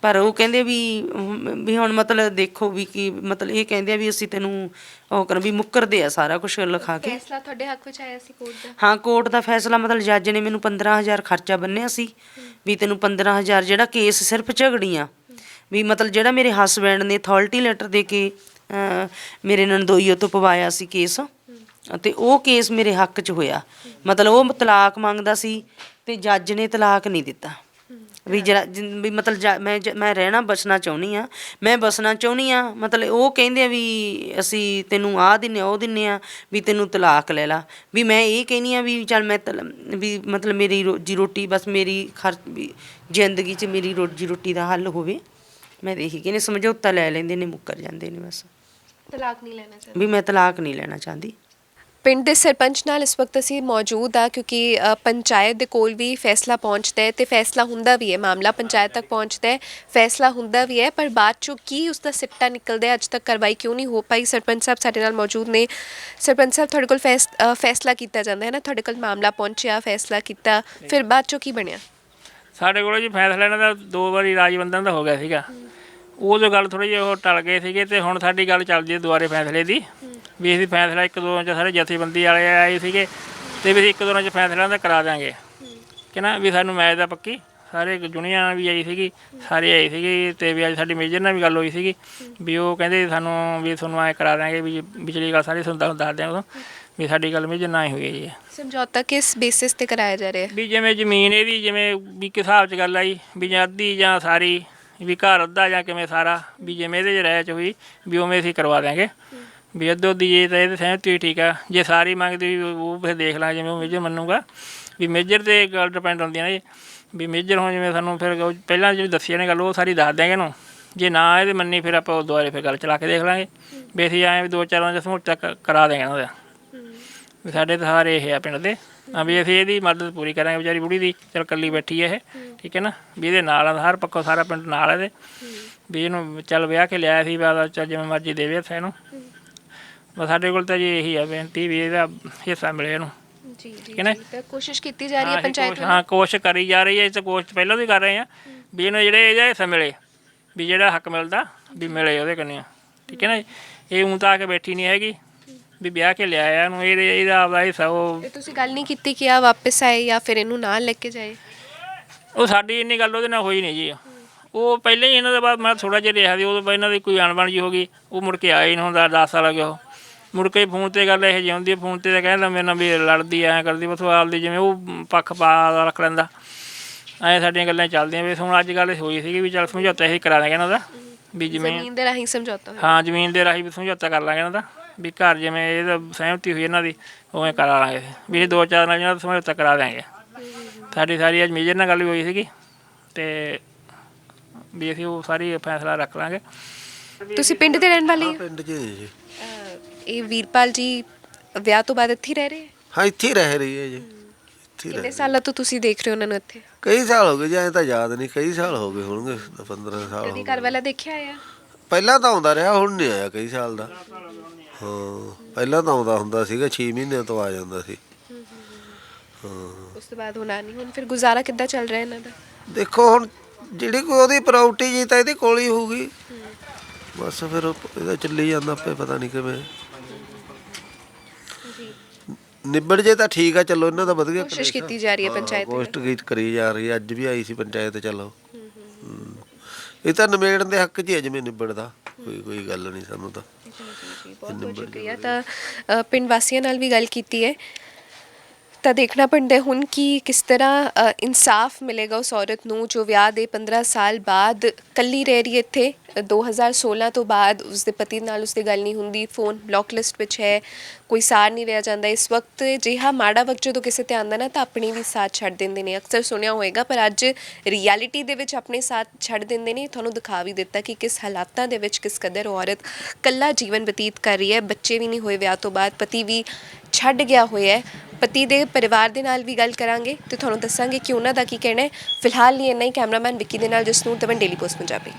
ਪਰ ਉਹ ਕਹਿੰਦੇ ਵੀ ਹੁਣ ਮਤਲਬ ਦੇਖੋ ਵੀ ਕੀ ਮਤਲਬ ਇਹ ਕਹਿੰਦੇ ਆ ਵੀ ਅਸੀਂ ਤੈਨੂੰ ਉਹ ਕਰ ਵੀ ਮੁੱਕਰਦੇ ਆ ਸਾਰਾ ਕੁਝ ਲਿਖਾ ਕੇ। ਫੈਸਲਾ ਤੁਹਾਡੇ ਹੱਕ ਵਿੱਚ ਆਇਆ ਸੀ ਕੋਰਟ ਦਾ? ਹਾਂ ਕੋਰਟ ਦਾ ਫੈਸਲਾ ਮਤਲਬ ਜੱਜ ਨੇ ਮੈਨੂੰ 15,000 ਖਰਚਾ ਬੰਨਿਆ ਸੀ ਵੀ ਤੈਨੂੰ 15,000 ਜਿਹੜਾ ਕੇਸ ਸਿਰਫ ਝਗੜੀਆਂ ਵੀ ਮਤਲਬ ਜਿਹੜਾ ਮੇਰੇ ਹਸਬੈਂਡ ਨੇ ਅਥਾਰਟੀ ਲੈਟਰ ਦੇ ਕੇ ਮੇਰੇ ਨਣਦੋਈਓ ਤੋਂ ਪਵਾਇਆ ਸੀ ਕੇਸ ਅਤੇ ਉਹ ਕੇਸ ਮੇਰੇ ਹੱਕ 'ਚ ਹੋਇਆ। ਮਤਲਬ ਉਹ ਤਲਾਕ ਮੰਗਦਾ ਸੀ ਤੇ ਜੱਜ ਨੇ ਤਲਾਕ ਨਹੀਂ ਦਿੱਤਾ ਵੀ ਵੀ ਮਤਲਬ ਮੈਂ ਰਹਿਣਾ ਬਸਣਾ ਚਾਹੁੰਦੀ ਹਾਂ, ਮੈਂ ਬਸਣਾ ਚਾਹੁੰਦੀ ਹਾਂ। ਮਤਲਬ ਉਹ ਕਹਿੰਦੇ ਆ ਵੀ ਅਸੀਂ ਤੈਨੂੰ ਆਹ ਦਿੰਦੇ ਉਹ ਦਿੰਦੇ ਹਾਂ ਵੀ ਤੈਨੂੰ ਤਲਾਕ ਲੈ ਲਾ। ਵੀ ਮੈਂ ਇਹ ਕਹਿੰਦੀ ਹਾਂ ਵੀ ਚੱਲ ਮੈਂ ਵੀ ਮਤਲਬ ਮੇਰੀ ਰੋਜੀ ਰੋਟੀ ਬਸ ਮੇਰੀ ਵੀ ਜ਼ਿੰਦਗੀ 'ਚ ਮੇਰੀ ਰੋਜੀ ਰੋਟੀ ਦਾ ਹੱਲ ਹੋਵੇ। ਮੈਂ ਤਾਂ ਇਹੀ ਕਹਿੰਦੀ ਸਮਝੌਤਾ ਲੈ ਲੈਂਦੇ ਨੇ ਮੁੱਕਰ ਜਾਂਦੇ ਨੇ ਬਸ। ਤਲਾਕ ਨਹੀਂ ਲੈਣਾ ਚਾਹੁੰਦੇ? ਵੀ ਮੈਂ ਤਲਾਕ ਨਹੀਂ ਲੈਣਾ ਚਾਹੁੰਦੀ। ਪਿੰਡ ਦੇ ਸਰਪੰਚ ਨਾਲ ਇਸ ਵਕਤ ਅਸੀਂ ਮੌਜੂਦ ਆ ਕਿਉਂਕਿ ਪੰਚਾਇਤ ਦੇ ਕੋਲ ਵੀ ਫੈਸਲਾ ਪਹੁੰਚਦਾ ਹੈ ਤੇ ਫੈਸਲਾ ਹੁੰਦਾ ਵੀ ਹੈ, ਮਾਮਲਾ ਪੰਚਾਇਤ ਤੱਕ ਪਹੁੰਚਦਾ ਹੈ, ਫੈਸਲਾ ਹੁੰਦਾ ਵੀ ਹੈ, ਪਰ ਬਾਅਦ ਚੋਂ ਕੀ ਉਸ ਦਾ ਸਿੱਟਾ ਨਿਕਲਦਾ ਹੈ, ਅੱਜ ਤੱਕ ਕਾਰਵਾਈ ਕਿਉਂ ਨਹੀਂ ਹੋ ਪਾਈ। ਸਰਪੰਚ ਸਾਹਿਬ ਸਾਡੇ ਨਾਲ ਮੌਜੂਦ ਨੇ। ਸਰਪੰਚ ਸਾਹਿਬ ਤੁਹਾਡੇ ਕੋਲ ਫੈਸਲਾ ਕੀਤਾ ਜਾਂਦਾ ਹੈ ਨਾ, ਤੁਹਾਡੇ ਕੋਲ ਮਾਮਲਾ ਪਹੁੰਚਿਆ, ਫੈਸਲਾ ਕੀਤਾ, ਫਿਰ ਬਾਅਦ ਚੋਂ ਕੀ ਬਣਿਆ? ਸਾਡੇ ਕੋਲ ਜੀ ਫੈਸਲਾ ਇਹਨਾਂ ਦਾ 2 ਵਾਰੀ ਰਾਜ ਬੰਧਨ ਦਾ ਹੋ ਗਿਆ ਸੀਗਾ। ਉਦੋਂ ਗੱਲ ਥੋੜ੍ਹੀ ਜਿਹੀ ਉਹ ਟਲ ਗਏ ਸੀਗੇ ਤੇ ਹੁਣ ਸਾਡੀ ਗੱਲ ਚੱਲਦੀ ਹੈ ਦੁਬਾਰੇ ਫੈਸਲੇ ਦੀ ਵੀ ਅਸੀਂ ਫੈਸਲਾ 1-2 'ਚ ਸਾਰੇ ਜਥੇਬੰਦੀ ਵਾਲੇ ਆਏ ਸੀਗੇ ਤੇ ਵੀ ਅਸੀਂ 1-2 'ਚ ਫੈਸਲਾ ਦਾ ਕਰਾ ਦਿਆਂਗੇ ਕਿ ਨਾ ਵੀ ਸਾਨੂੰ ਮੈਚ ਦਾ ਪੱਕੀ ਸਾਰੇ ਦੁਨੀਆ ਵੀ ਆਈ ਸੀਗੀ, ਸਾਰੇ ਆਏ ਸੀਗੇ ਤੇ ਵੀ ਅੱਜ ਸਾਡੀ ਮੇਜਰ ਨਾਲ ਵੀ ਗੱਲ ਹੋਈ ਸੀਗੀ ਵੀ ਉਹ ਕਹਿੰਦੇ ਸਾਨੂੰ ਵੀ ਤੁਹਾਨੂੰ ਐਂ ਕਰਾ ਦਿਆਂਗੇ ਵੀ ਪਿਛਲੀ ਗੱਲ ਸਾਰੀ ਤੁਹਾਨੂੰ ਦੱਸ ਦਿਆਂ ਉਦੋਂ ਵੀ ਸਾਡੀ ਗੱਲ ਮੇਜਰ ਨਾਲ ਹੀ ਹੋਈ ਹੈ ਜੀ। ਸਮਝੌਤਾ ਕਿਸ ਬੇਸਿਸ ਤੇ ਕਰਾਇਆ ਜਾ ਰਿਹਾ? ਵੀ ਜਿਵੇਂ ਜ਼ਮੀਨ ਇਹਦੀ ਜਿਵੇਂ ਵੀ ਕਿਸ ਹਿਸਾਬ 'ਚ ਗੱਲ ਆਈ ਵੀ ਜਾਂ ਅੱਧੀ ਜਾਂ ਸਾਰੀ ਵੀ ਘਰ ਅੱਧਾ ਜਾਂ ਕਿਵੇਂ ਸਾਰਾ ਵੀ ਜਿਵੇਂ ਇਹਦੇ 'ਚ ਰਹਿ 'ਚ ਹੋਈ ਵੀ ਉਵੇਂ ਅਸੀਂ ਕਰਵਾ ਦਿਆਂਗੇ ਵੀ ਅੱਧੋ ਅੱਧੀ ਜੇ ਤਾਂ ਇਹਦੇ ਸਹਿਮਤੀ ਠੀਕ ਆ, ਜੇ ਸਾਰੀ ਮੰਗਦੀ ਉਹ ਫਿਰ ਦੇਖ ਲਾਂਗੇ ਜਿਵੇਂ ਉਹ ਮੇਜਰ ਮੰਨੂਗਾ ਵੀ ਮੇਜਰ 'ਤੇ ਗੱਲ ਡਿਪੈਂਡ ਹੁੰਦੀ ਹੈ ਨਾ ਜੀ ਵੀ ਮੇਜਰ ਹੁਣ ਜਿਵੇਂ ਸਾਨੂੰ ਫਿਰ ਪਹਿਲਾਂ ਜਿਹੜੀ ਦੱਸੀ ਨੇ ਗੱਲ ਉਹ ਸਾਰੀ ਦੱਸ ਦਿਆਂਗੇ ਇਹਨੂੰ, ਜੇ ਨਾ ਇਹਦੇ ਮੰਨੀ ਫਿਰ ਆਪਾਂ ਉਹ ਦੁਬਾਰੇ ਫਿਰ ਗੱਲ ਚਲਾ ਕੇ ਦੇਖ ਲਾਂਗੇ ਵੀ ਅਸੀਂ ਐਂ ਵੀ 2-4 'ਚ ਸਮਝੌਤਾ ਕਰਾ ਦਿਆਂਗੇ ਉਹਦਾ ਵੀ ਸਾਡੇ ਤਾਂ ਸਾਰੇ ਇਹ ਆ ਪਿੰਡ ਦੇ ਵੀ ਅਸੀਂ ਇਹਦੀ ਮਦਦ ਪੂਰੀ ਕਰਾਂਗੇ ਵਿਚਾਰੀ ਬੁੜੀ ਦੀ, ਚੱਲ ਇਕੱਲੀ ਬੈਠੀ ਹੈ ਇਹ ਠੀਕ ਹੈ ਨਾ ਵੀ ਇਹਦੇ ਨਾਲ ਹਰ ਪੱਖੋਂ ਸਾਰਾ ਪਿੰਡ ਨਾਲ ਇਹਦੇ ਵੀ ਇਹਨੂੰ ਚੱਲ ਵਿਆਹ ਕੇ ਲਿਆਇਆ ਸੀ ਬਾਅਦ ਚੱਲ ਜਿਵੇਂ ਮਰਜ਼ੀ ਦੇਵੇ ਇੱਥੇ ਇਹਨੂੰ। ਬਸ ਸਾਡੇ ਕੋਲ ਤਾਂ ਜੀ ਇਹੀ ਆ ਬੇਨਤੀ ਵੀ ਇਹਦਾ ਹਿੱਸਾ ਮਿਲੇ ਇਹਨੂੰ। ਜੀ ਜੀ ਤਾਂ ਕੋਸ਼ਿਸ਼ ਕੀਤੀ ਜਾ ਰਹੀ ਹੈ ਪੰਚਾਇਤ ਵੱਲੋਂ? ਹਾਂ ਕੋਸ਼ਿਸ਼ ਕਰੀ ਜਾ ਰਹੀ ਹੈ, ਇਸ ਕੋਸ਼ਿਸ਼ ਪਹਿਲਾਂ ਵੀ ਕਰ ਰਹੇ ਹਾਂ ਵੀ ਇਹਨੂੰ ਜਿਹੜੇ ਇਹਦਾ ਹਿੱਸਾ ਮਿਲੇ ਵੀ ਜਿਹੜਾ ਹੱਕ ਮਿਲਦਾ ਵੀ ਮਿਲੇ ਉਹਦੇ ਕੰਨਿਓ ਠੀਕ ਹੈ ਨਾ। ਇਹ ਊਂ ਤਾਂ ਆ ਕੇ ਬੈਠੀ ਨਹੀਂ ਹੈਗੀ ਵੀ ਵਿਆਹ ਕੇ ਲਿਆਇਆ ਇਹਨੂੰ ਇਹਦਾ ਆਪਦਾ ਹਿੱਸਾ ਉਹ। ਤੁਸੀਂ ਗੱਲ ਨਹੀਂ ਕੀਤੀ ਕਿ ਆ ਵਾਪਸ ਆਏ ਜਾਂ ਫਿਰ ਇਹਨੂੰ ਨਾਲ ਲੈ ਕੇ ਜਾਏ? ਉਹ ਸਾਡੀ ਇੰਨੀ ਗੱਲ ਉਹਦੇ ਨਾਲ ਹੋਈ ਨਹੀਂ ਜੀ। ਉਹ ਪਹਿਲਾਂ ਹੀ ਇਹਨਾਂ ਦੇ ਬਾਅਦ ਮੈਂ ਥੋੜ੍ਹਾ ਜਿਹਾ ਰਿਹਾ ਸੀ ਉਦੋਂ ਇਹਨਾਂ ਦੀ ਕੋਈ ਅਣਬਣ ਜਿਹੀ ਹੋ ਗਈ, ਉਹ ਮੁੜ ਕੇ ਆਇਆ ਹੀ ਨਹੀਂ ਹੁੰਦਾ 10 ਸਾਲ ਹੋ ਗਏ। ਉਹ ਮੁੜ ਕੇ ਫੋਨ 'ਤੇ ਗੱਲ ਇਹੋ ਜਿਹੀ ਹੁੰਦੀ, ਫੋਨ 'ਤੇ ਤਾਂ ਕਹਿੰਦਾ ਮੇਰੇ ਨਾਲ ਵੀ ਲੜਦੀ ਐਂ ਕਰਦੀ ਬਸ ਆਪਦੀ ਜਿਵੇਂ ਉਹ ਪੱਖ ਪਾ ਰੱਖ ਲੈਂਦਾ ਐਂ ਸਾਡੀਆਂ ਗੱਲਾਂ ਚੱਲਦੀਆਂ ਵੀ ਹੁਣ ਅੱਜ ਗੱਲ ਹੋਈ ਸੀਗੀ ਵੀ ਚੱਲ ਸਮਝੌਤਾ ਇਹੀ ਕਰਾ ਦਾਂਗੇ ਇਹਨਾਂ ਦਾ ਵੀ ਜ਼ਮੀਨ ਦੇ ਰਾਹੀਂ ਸਮਝੌਤਾ। ਹਾਂ ਜ਼ਮੀਨ ਦੇ ਰਾਹੀਂ ਵੀ ਸਮਝੌਤਾ ਕਰ ਲਾਂਗੇ ਇਹਨਾਂ ਦਾ ਵੀ ਘਰ ਜਿਵੇਂ ਇਹਦਾ ਸਹਿਮਤੀ ਹੋਈ ਇਹਨਾਂ ਦੀ ਉਵੇਂ ਕਰਾ ਲਾਂਗੇ ਵੀ ਇਹ 2-4 ਨਾਲ ਇਹਨਾਂ ਦਾ ਸਮਝੌਤਾ ਕਰਾ ਦਿਆਂਗੇ। ਸਾਡੀ ਸਾਰੀ ਅੱਜ ਮੇਜਰ ਨਾਲ ਗੱਲ ਵੀ ਹੋਈ ਸੀਗੀ ਤੇ ਵੀ ਅਸੀਂ ਉਹ ਸਾਰੀ ਫੈਸਲਾ ਰੱਖ ਲਾਂਗੇ। ਤੁਸੀਂ ਪਿੰਡ ਦੇ ਰਹਿਣ ਵਾਲੇ ਹੋ? ਪਿੰਡ 'ਚ ਜੀ। ਇਹ ਵੀਰਪਾਲ ਜੀ ਵਿਆਹ ਤੋਂ ਬਾਅਦ ਇੱਥੇ ਹੀ ਰਹਿ ਰਹੇ? ਹਾਂ ਇੱਥੇ ਹੀ ਰਹਿ ਰਹੀ ਹੈ ਜੀ, ਇੱਥੇ ਕਿੰਨੇ ਸਾਲਾਂ ਤੋਂ ਤੁਸੀਂ ਦੇਖ ਰਹੇ ਹੋ ਉਹਨਾਂ ਨੂੰ ਇੱਥੇ? ਕਈ ਸਾਲ ਹੋ ਗਏ ਜੀ, ਐਂ ਤਾਂ ਯਾਦ ਨਹੀਂ, ਕਈ ਸਾਲ ਹੋ ਗਏ ਹੋਣਗੇ, 15 ਸਾਲ ਹੋ ਕਦੀ ਗਏ। ਘਰ ਵਾਲਾ ਦੇਖਿਆ ਆ? ਪਹਿਲਾਂ ਤਾਂ ਆਉਂਦਾ ਰਿਹਾ, ਹੁਣ ਨਹੀਂ ਆਇਆ ਕਈ ਸਾਲ ਦਾ। ਹਾਂ ਪਹਿਲਾਂ ਤਾਂ ਆਉਂਦਾ ਹੁੰਦਾ ਸੀਗਾ, 6 ਮਹੀਨਿਆਂ ਤੋਂ ਆ ਜਾਂਦਾ ਸੀ। ਹਾਂ ਉਸ ਤੋਂ ਬਾਅਦ ਹੁਣ ਆ ਨਹੀਂ। ਹੁਣ ਫਿਰ ਗੁਜ਼ਾਰਾ ਕਿੱਦਾਂ ਚੱਲ ਰਿਹਾ ਇਹਨਾਂ ਦਾ? ਦੇਖੋ ਹੁਣ ਜਿਹੜੀ ਕੋਈ ਉਹਦੀ ਪ੍ਰਾਪਰਟੀ ਜੀ ਤਾਂ ਇਹਦੇ ਕੋਲ ਹੀ ਹੋਊਗੀ ਬਸ, ਫਿਰ ਇਹਦਾ ਚੱਲੀ ਜਾਂਦਾ ਆਪੇ, ਪਤਾ ਨਹੀਂ ਕਿਵੇਂ ਨਿਬੜ ਜੇ ਤਾਂ ਠੀਕ ਆ। ਚਲੋ ਇਹਨਾਂ ਦਾ ਵਧੀਆ ਕੋਸ਼ਿਸ਼ ਕੀਤੀ ਜਾ ਰਹੀ ਹੈ ਪੰਚਾਇਤ ਵੱਲੋਂ। ਕੋਸ਼ਿਸ਼ ਕਰੀ ਜਾ ਰਹੀ ਹੈ, ਅੱਜ ਵੀ ਆਈ ਸੀ ਪੰਚਾਇਤ। ਚਲੋ ਇਹ ਤਾਂ ਨਿਬੇੜਨ ਦੇ ਹੱਕ 'ਚ ਹੀ ਹੈ, ਜਿਵੇਂ ਨਿਬੜਦਾ ਕੋਈ ਗੱਲ ਨਹੀਂ ਸਾਨੂੰ ਤਾਂ। ਬਹੁਤ ਬਹੁਤ ਸ਼ੁਕਰੀਆ। ਤਾਂ ਪਿੰਡ ਵਾਸੀਆਂ ਨਾਲ ਵੀ ਗੱਲ ਕੀਤੀ ਹੈ ਤਾਂ ਦੇਖਣਾ ਪੈਂਦਾ ਹੈ ਹੁਣ ਕਿ ਕਿਸ ਤਰ੍ਹਾਂ ਇਨਸਾਫ ਮਿਲੇਗਾ ਉਸ ਔਰਤ ਨੂੰ ਜੋ ਵਿਆਹ ਦੇ 15 ਸਾਲ ਬਾਅਦ ਇਕੱਲੀ ਰਹਿ ਰਹੀ ਹੈ ਇੱਥੇ। 2016 ਤੋਂ ਬਾਅਦ ਉਸਦੇ ਪਤੀ ਨਾਲ ਉਸਦੀ ਗੱਲ ਨਹੀਂ ਹੁੰਦੀ, ਫੋਨ ਬਲੌਕ ਲਿਸਟ ਵਿੱਚ ਹੈ, ਕੋਈ ਸਾਰ ਨਹੀਂ ਰਿਹਾ ਜਾਂਦਾ। ਇਸ ਵਕਤ ਜਿਹਾ ਮਾੜਾ ਵਕਤ ਜਦੋਂ ਕਿਸੇ ਤੇ ਆਉਂਦਾ ਨਾ ਤਾਂ ਆਪਣੀ ਵੀ ਸਾਥ ਛੱਡ ਦਿੰਦੇ ਨੇ, ਅਕਸਰ ਸੁਣਿਆ ਹੋਏਗਾ, ਪਰ ਅੱਜ ਰਿਐਲਿਟੀ ਦੇ ਵਿੱਚ ਆਪਣੇ ਸਾਥ ਛੱਡ ਦਿੰਦੇ ਨੇ। ਤੁਹਾਨੂੰ ਦਿਖਾ ਵੀ ਦਿੱਤਾ ਕਿ ਕਿਸ ਹਾਲਾਤਾਂ ਦੇ ਵਿੱਚ ਕਿਸ ਕਦਰ ਔਰਤ ਇਕੱਲਾ ਜੀਵਨ ਬਤੀਤ ਕਰ ਰਹੀ ਹੈ। ਬੱਚੇ ਵੀ ਨਹੀਂ ਹੋਏ ਵਿਆਹ ਤੋਂ ਬਾਅਦ, ਪਤੀ ਵੀ ਛੱਡ ਗਿਆ ਹੋਇਆ ਹੈ। ਪਤੀ ਦੇ ਪਰਿਵਾਰ ਦੇ ਨਾਲ ਵੀ ਗੱਲ ਕਰਾਂਗੇ ਤੇ ਤੁਹਾਨੂੰ ਦੱਸਾਂਗੇ ਕਿ ਉਹਨਾਂ ਦਾ ਕੀ ਕਹਿਣਾ ਹੈ। ਫਿਲਹਾਲ ਲਈ ਇੰਨਾ ਹੀ। ਕੈਮਰਾਮੈਨ ਵਿੱਕੀ ਦੇ ਨਾਲ ਜਸਨੂਰ ਤਵਨ, ਡੇਲੀ ਪੋਸਟ ਪੰਜਾਬੀ।